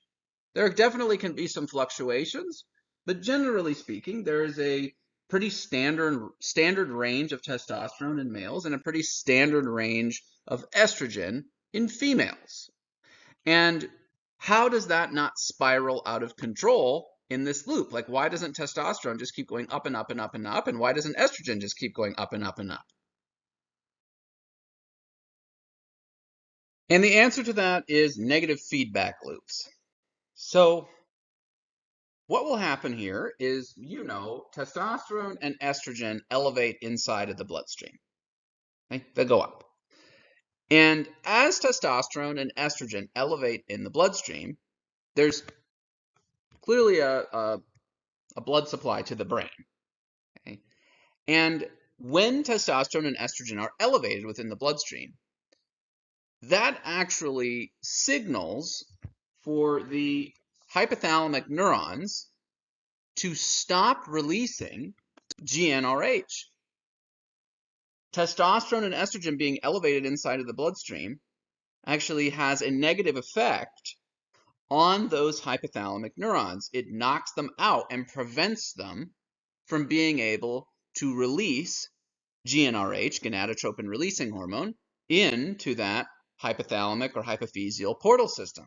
There definitely can be some fluctuations, but generally speaking, there is a pretty standard range of testosterone in males and a pretty standard range of estrogen in females. And how does that not spiral out of control in this loop? Like, why doesn't testosterone just keep going up and up and up and up? And why doesn't estrogen just keep going up and up and up? And the answer to that is negative feedback loops. So what will happen here is, testosterone and estrogen elevate inside of the bloodstream. Okay? They go up. And as testosterone and estrogen elevate in the bloodstream, there's clearly a blood supply to the brain. Okay? And when testosterone and estrogen are elevated within the bloodstream, that actually signals for the hypothalamic neurons to stop releasing GnRH. Testosterone and estrogen being elevated inside of the bloodstream actually has a negative effect on those hypothalamic neurons. It knocks them out and prevents them from being able to release GnRH, gonadotropin releasing hormone, into that hypothalamic or hypophyseal portal system.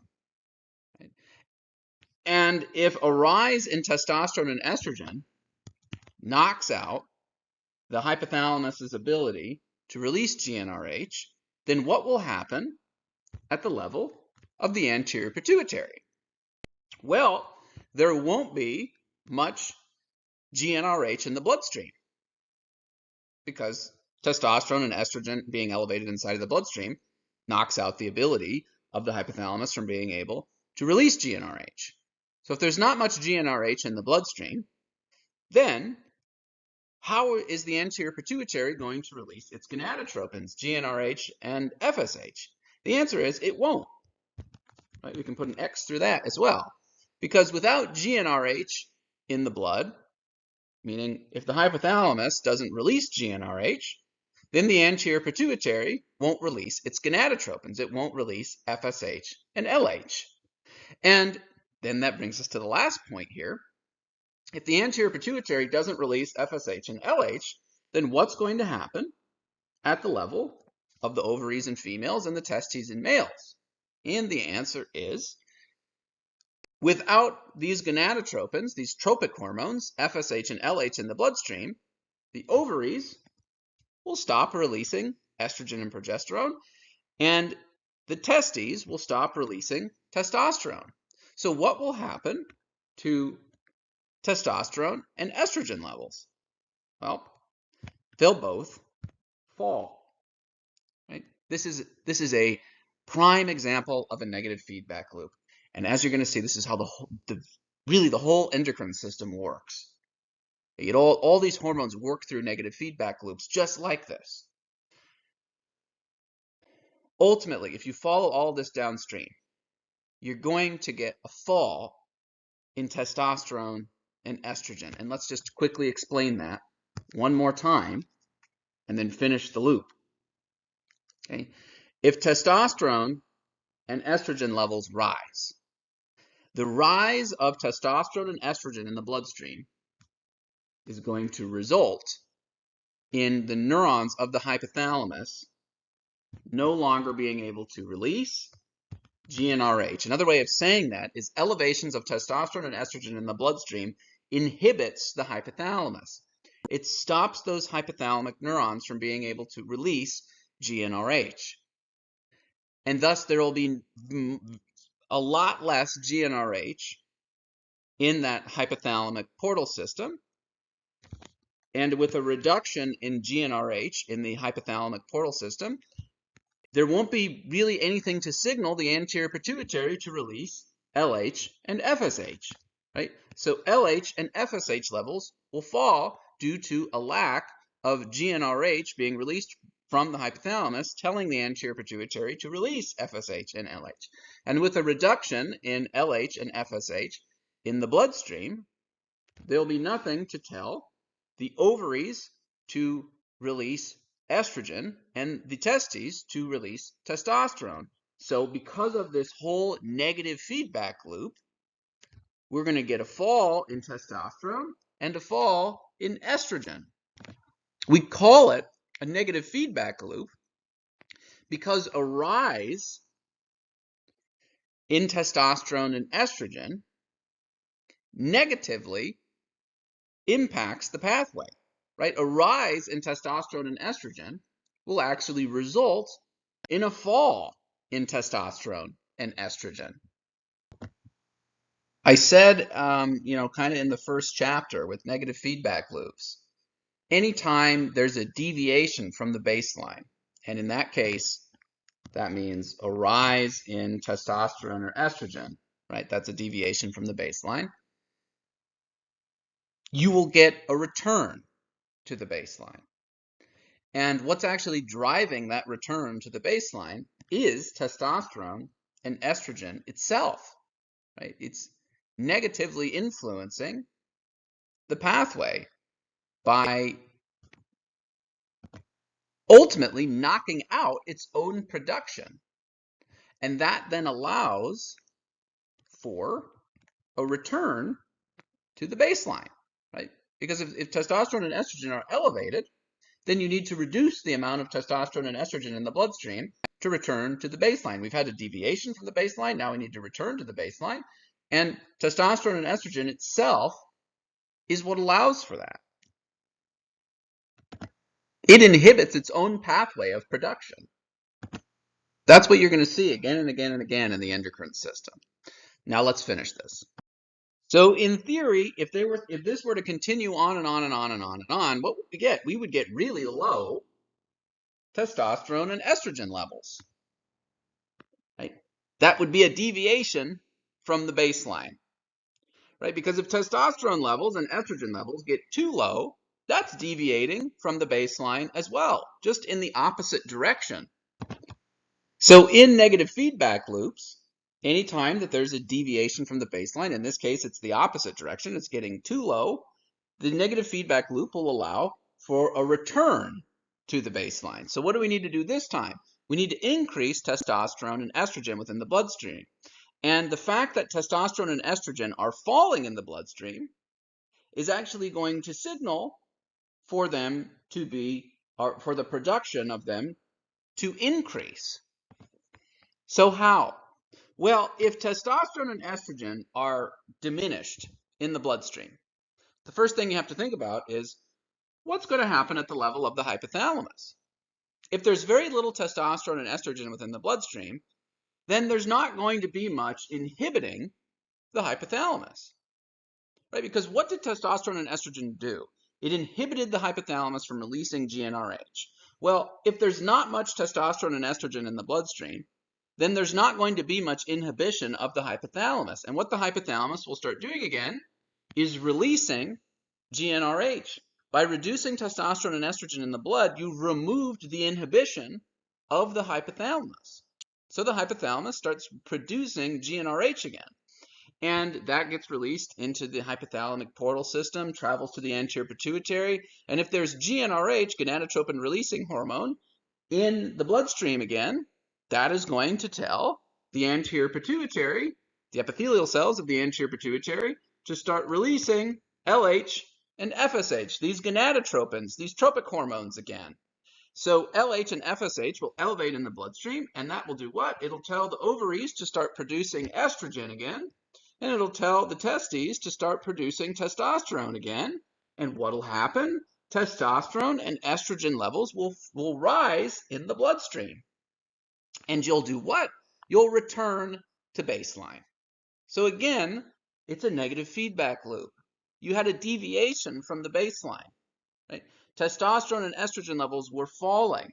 And if a rise in testosterone and estrogen knocks out the hypothalamus's ability to release GnRH, then what will happen at the level of the anterior pituitary? Well, there won't be much GnRH in the bloodstream, because testosterone and estrogen being elevated inside of the bloodstream knocks out the ability of the hypothalamus from being able to release GnRH. So if there's not much GnRH in the bloodstream, then how is the anterior pituitary going to release its gonadotropins, GnRH and FSH? The answer is it won't. Right? We can put an X through that as well. Because without GnRH in the blood, meaning if the hypothalamus doesn't release GnRH, then the anterior pituitary won't release its gonadotropins. It won't release FSH and LH. And then that brings us to the last point here. If the anterior pituitary doesn't release FSH and LH, then what's going to happen at the level of the ovaries in females and the testes in males? And the answer is, without these gonadotropins, these tropic hormones, FSH and LH in the bloodstream, the ovaries will stop releasing estrogen and progesterone, and the testes will stop releasing testosterone. So what will happen to testosterone and estrogen levels? Well, they'll both fall. Right? This is a prime example of a negative feedback loop. And as you're going to see, this is how really the whole endocrine system works. All these hormones work through negative feedback loops just like this. Ultimately, if you follow all this downstream, you're going to get a fall in testosterone and estrogen. And let's just quickly explain that one more time and then finish the loop. Okay? If testosterone and estrogen levels rise, the rise of testosterone and estrogen in the bloodstream is going to result in the neurons of the hypothalamus no longer being able to release GnRH. Another way of saying that is elevations of testosterone and estrogen in the bloodstream inhibits the hypothalamus. It stops those hypothalamic neurons from being able to release GnRH. And thus there will be a lot less GnRH in that hypothalamic portal system. And with a reduction in GnRH in the hypothalamic portal system, there won't be really anything to signal the anterior pituitary to release LH and FSH, right? So LH and FSH levels will fall due to a lack of GnRH being released from the hypothalamus, telling the anterior pituitary to release FSH and LH. And with a reduction in LH and FSH in the bloodstream, there will be nothing to tell the ovaries to release estrogen and the testes to release testosterone. So because of this whole negative feedback loop, we're going to get a fall in testosterone and a fall in estrogen. We call it a negative feedback loop because a rise in testosterone and estrogen negatively impacts the pathway, right? A rise in testosterone and estrogen will actually result in a fall in testosterone and estrogen. I said, kind of in the first chapter with negative feedback loops, anytime there's a deviation from the baseline, and in that case, that means a rise in testosterone or estrogen, right? That's a deviation from the baseline. You will get a return to the baseline. And what's actually driving that return to the baseline is testosterone and estrogen itself, right? It's negatively influencing the pathway by ultimately knocking out its own production. And that then allows for a return to the baseline, right? Because if testosterone and estrogen are elevated, then you need to reduce the amount of testosterone and estrogen in the bloodstream to return to the baseline. We've had a deviation from the baseline. Now we need to return to the baseline. And testosterone and estrogen itself is what allows for that. It inhibits its own pathway of production. That's what you're going to see again and again and again in the endocrine system. Now let's finish this. So in theory, if this were to continue on and on and on and on and on, what would we get? We would get really low testosterone and estrogen levels. Right? That would be a deviation from the baseline. Right? Because if testosterone levels and estrogen levels get too low, that's deviating from the baseline as well, just in the opposite direction. So in negative feedback loops, anytime that there's a deviation from the baseline, in this case it's the opposite direction, it's getting too low, the negative feedback loop will allow for a return to the baseline. So what do we need to do this time? We need to increase testosterone and estrogen within the bloodstream. And the fact that testosterone and estrogen are falling in the bloodstream is actually going to signal for them to be, or for the production of them to increase. So how? Well, if testosterone and estrogen are diminished in the bloodstream, the first thing you have to think about is what's going to happen at the level of the hypothalamus. If there's very little testosterone and estrogen within the bloodstream, then there's not going to be much inhibiting the hypothalamus, right? Because what did testosterone and estrogen do? It inhibited the hypothalamus from releasing GnRH. Well, if there's not much testosterone and estrogen in the bloodstream, then there's not going to be much inhibition of the hypothalamus. And what the hypothalamus will start doing again is releasing GnRH. By reducing testosterone and estrogen in the blood, you removed the inhibition of the hypothalamus. So the hypothalamus starts producing GnRH again. And that gets released into the hypothalamic portal system, travels to the anterior pituitary. And if there's GnRH, gonadotropin releasing hormone, in the bloodstream again, that is going to tell the anterior pituitary, the epithelial cells of the anterior pituitary, to start releasing LH and FSH, these gonadotropins, these tropic hormones again. So LH and FSH will elevate in the bloodstream, and that will do what? It'll tell the ovaries to start producing estrogen again, and it'll tell the testes to start producing testosterone again. And what'll happen? Testosterone and estrogen levels will rise in the bloodstream. And you'll do what? You'll return to baseline. So again, it's a negative feedback loop. You had a deviation from the baseline, right? Testosterone and estrogen levels were falling,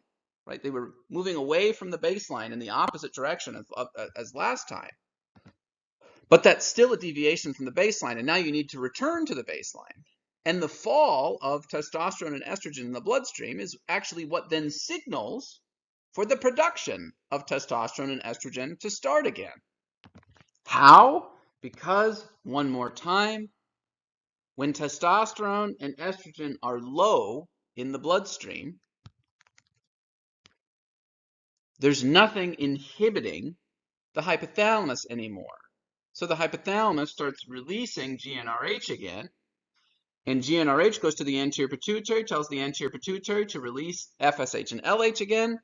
right? They were moving away from the baseline in the opposite direction as last time. But that's still a deviation from the baseline, and now you need to return to the baseline. And the fall of testosterone and estrogen in the bloodstream is actually what then signals for the production of testosterone and estrogen to start again. How? Because, one more time, when testosterone and estrogen are low in the bloodstream, there's nothing inhibiting the hypothalamus anymore. So the hypothalamus starts releasing GnRH again, and GnRH goes to the anterior pituitary, tells the anterior pituitary to release FSH and LH again.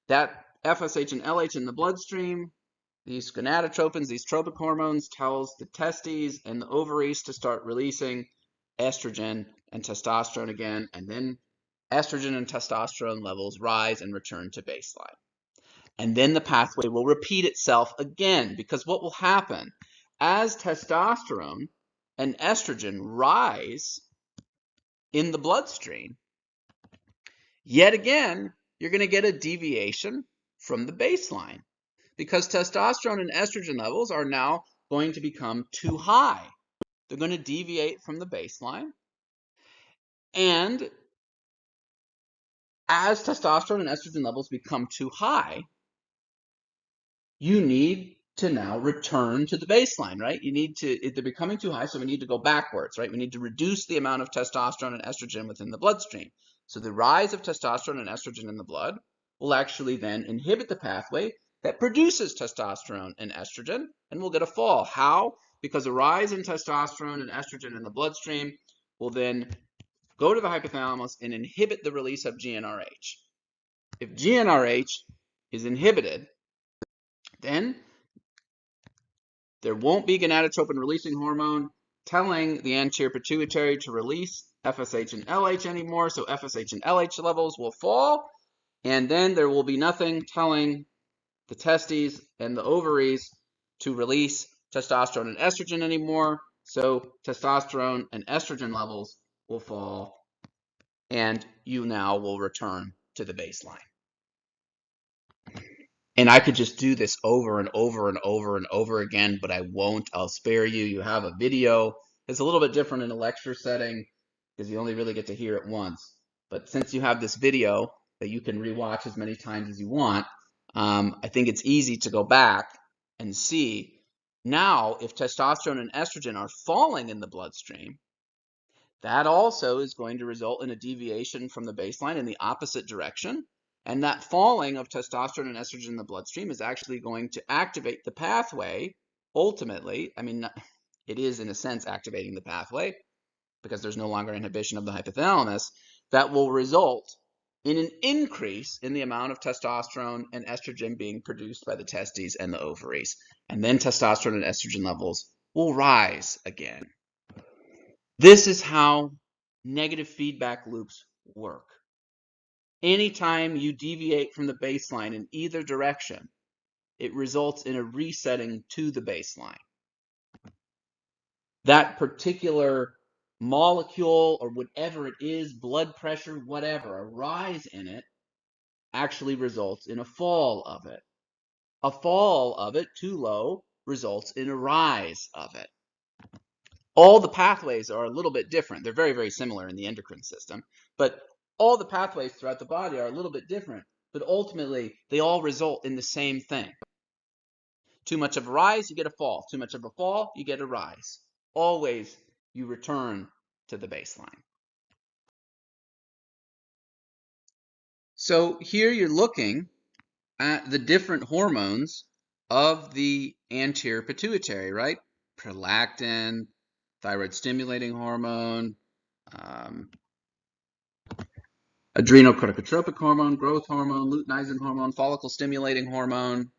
That FSH and LH in the bloodstream, these gonadotropins, these tropic hormones, tells the testes and the ovaries to start releasing estrogen and testosterone again, and then estrogen and testosterone levels rise and return to baseline. And then the pathway will repeat itself again, because what will happen as testosterone and estrogen rise in the bloodstream, yet again, you're going to get a deviation from the baseline, because testosterone and estrogen levels are now going to become too high. They're going to deviate from the baseline. And as testosterone and estrogen levels become too high, you need to now return to the baseline, right? They're becoming too high, so we need to go backwards, right? We need to reduce the amount of testosterone and estrogen within the bloodstream. So the rise of testosterone and estrogen in the blood will actually then inhibit the pathway that produces testosterone and estrogen, and we'll get a fall. How? Because a rise in testosterone and estrogen in the bloodstream will then go to the hypothalamus and inhibit the release of GnRH. If GnRH is inhibited, then there won't be gonadotropin releasing hormone telling the anterior pituitary to release FSH and LH anymore, so FSH and LH levels will fall, and then there will be nothing telling the testes and the ovaries to release testosterone and estrogen anymore, so testosterone and estrogen levels will fall, and you now will return to the baseline. And I could just do this over and over and over and over again, but I won't. I'll spare you. You have a video. It's a little bit different in a lecture setting because you only really get to hear it once. But since you have this video that you can rewatch as many times as you want, I think it's easy to go back and see now if testosterone and estrogen are falling in the bloodstream, that also is going to result in a deviation from the baseline in the opposite direction. And that falling of testosterone and estrogen in the bloodstream is actually going to activate the pathway, ultimately. I mean, it is in a sense activating the pathway because there's no longer inhibition of the hypothalamus. That will result in an increase in the amount of testosterone and estrogen being produced by the testes and the ovaries. And then testosterone and estrogen levels will rise again. This is how negative feedback loops work. Anytime you deviate from the baseline in either direction, it results in a resetting to the baseline. That particular molecule or whatever it is, blood pressure, whatever, a rise in it actually results in a fall of it. A fall of it too low results in a rise of it. All the pathways are a little bit different. They're very, very similar in the endocrine system, but all the pathways throughout the body are a little bit different, but ultimately they all result in the same thing. Too much of a rise, you get a fall. Too much of a fall, you get a rise. Always you return to the baseline. So here you're looking at the different hormones of the anterior pituitary, right? Prolactin, thyroid stimulating hormone, adrenocorticotropic hormone, growth hormone, luteinizing hormone, follicle stimulating hormone.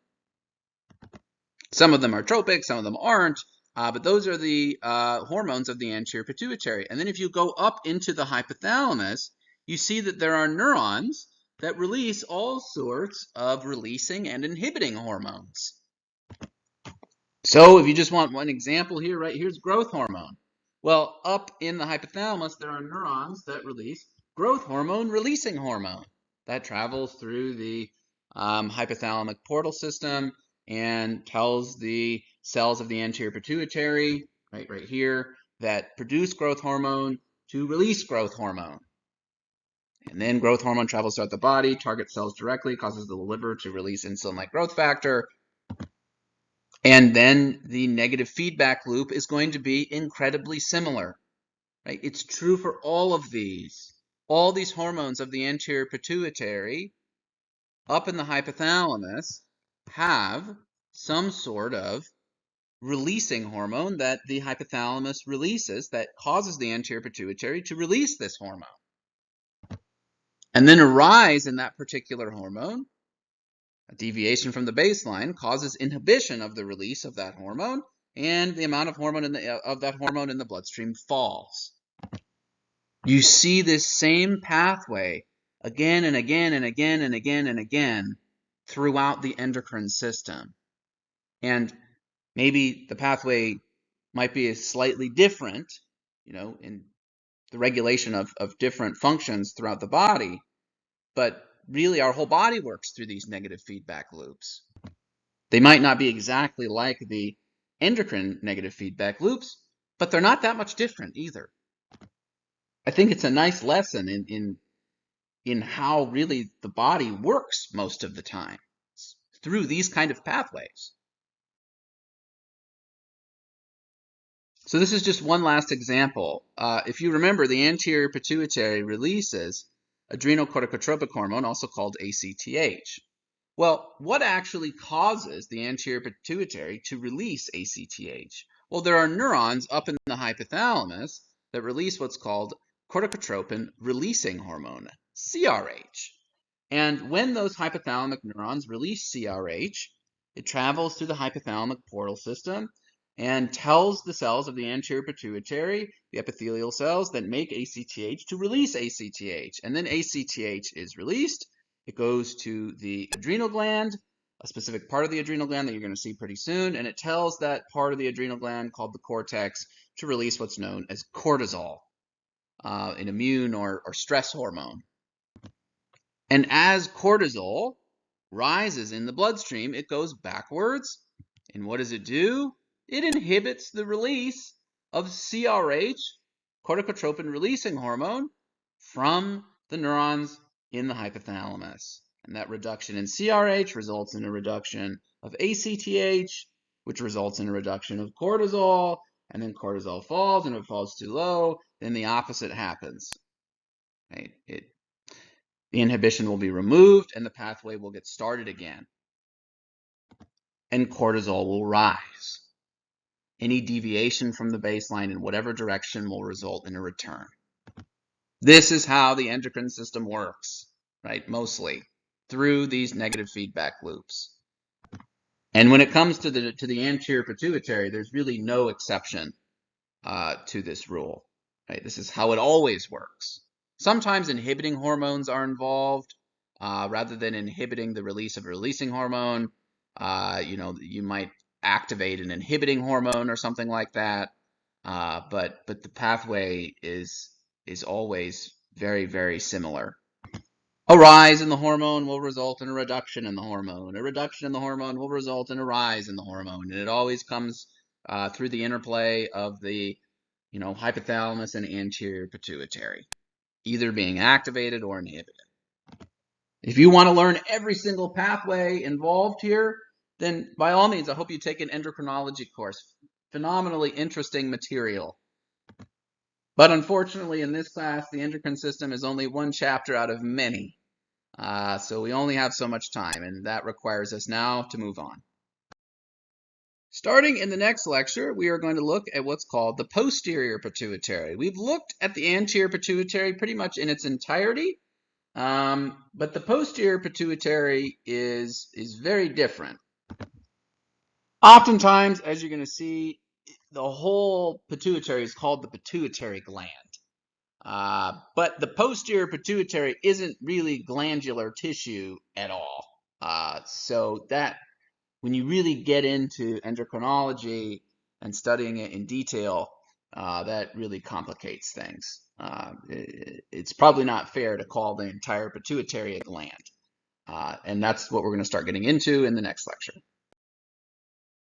Some of them are tropic, some of them aren't, but those are the hormones of the anterior pituitary. And then if you go up into the hypothalamus, you see that there are neurons that release all sorts of releasing and inhibiting hormones. So if you just want one example here, right, here's growth hormone. Well, up in the hypothalamus, there are neurons that release growth hormone releasing hormone that travels through the hypothalamic portal system and tells the cells of the anterior pituitary, right here, that produce growth hormone to release growth hormone. And then growth hormone travels throughout the body, targets cells directly, causes the liver to release insulin-like growth factor. And then the negative feedback loop is going to be incredibly similar. Right? It's true for all of these. All these hormones of the anterior pituitary up in the hypothalamus have some sort of releasing hormone that the hypothalamus releases that causes the anterior pituitary to release this hormone. And then a rise in that particular hormone, a deviation from the baseline, causes inhibition of the release of that hormone, and the amount of hormone of that hormone in the bloodstream falls. You see this same pathway again and again and again and again and again throughout the endocrine system. And maybe the pathway might be slightly different, in the regulation of different functions throughout the body, but really our whole body works through these negative feedback loops. They might not be exactly like the endocrine negative feedback loops, but they're not that much different either. I think it's a nice lesson in how really the body works most of the time through these kind of pathways. So this is just one last example. If you remember, the anterior pituitary releases adrenocorticotropic hormone, also called ACTH. Well, what actually causes the anterior pituitary to release ACTH? Well, there are neurons up in the hypothalamus that release what's called corticotropin releasing hormone, CRH. And when those hypothalamic neurons release CRH, it travels through the hypothalamic portal system and tells the cells of the anterior pituitary, the epithelial cells that make ACTH, to release ACTH. And then ACTH is released. It goes to the adrenal gland, a specific part of the adrenal gland that you're going to see pretty soon, and it tells that part of the adrenal gland called the cortex to release what's known as cortisol, an immune or stress hormone. And as cortisol rises in the bloodstream, it goes backwards. And what does it do? It inhibits the release of CRH, corticotropin releasing hormone, from the neurons in the hypothalamus. And that reduction in CRH results in a reduction of ACTH, which results in a reduction of cortisol, and then cortisol falls, and if it falls too low, then the opposite happens. Right? The inhibition will be removed, and the pathway will get started again. And cortisol will rise. Any deviation from the baseline in whatever direction will result in a return. This is how the endocrine system works. right? Mostly through these negative feedback loops. And when it comes to the anterior pituitary, there's really no exception to this rule, right? This is how it always works. Sometimes inhibiting hormones are involved rather than inhibiting the release of a releasing hormone. You might activate an inhibiting hormone or something like that. But the pathway is always very, very similar. A rise in the hormone will result in a reduction in the hormone. A reduction in the hormone will result in a rise in the hormone. And it always comes through the interplay of the hypothalamus and anterior pituitary, either being activated or inhibited. If you want to learn every single pathway involved here, then by all means, I hope you take an endocrinology course. Phenomenally interesting material. But unfortunately, in this class, the endocrine system is only one chapter out of many. So we only have so much time, and that requires us now to move on. Starting in the next lecture, we are going to look at what's called the posterior pituitary. We've looked at the anterior pituitary pretty much in its entirety, but the posterior pituitary is very different. Oftentimes, as you're going to see, the whole pituitary is called the pituitary gland. But the posterior pituitary isn't really glandular tissue at all. So that when you really get into endocrinology and studying it in detail, that really complicates things. It's probably not fair to call the entire pituitary a gland. And that's what we're going to start getting into in the next lecture.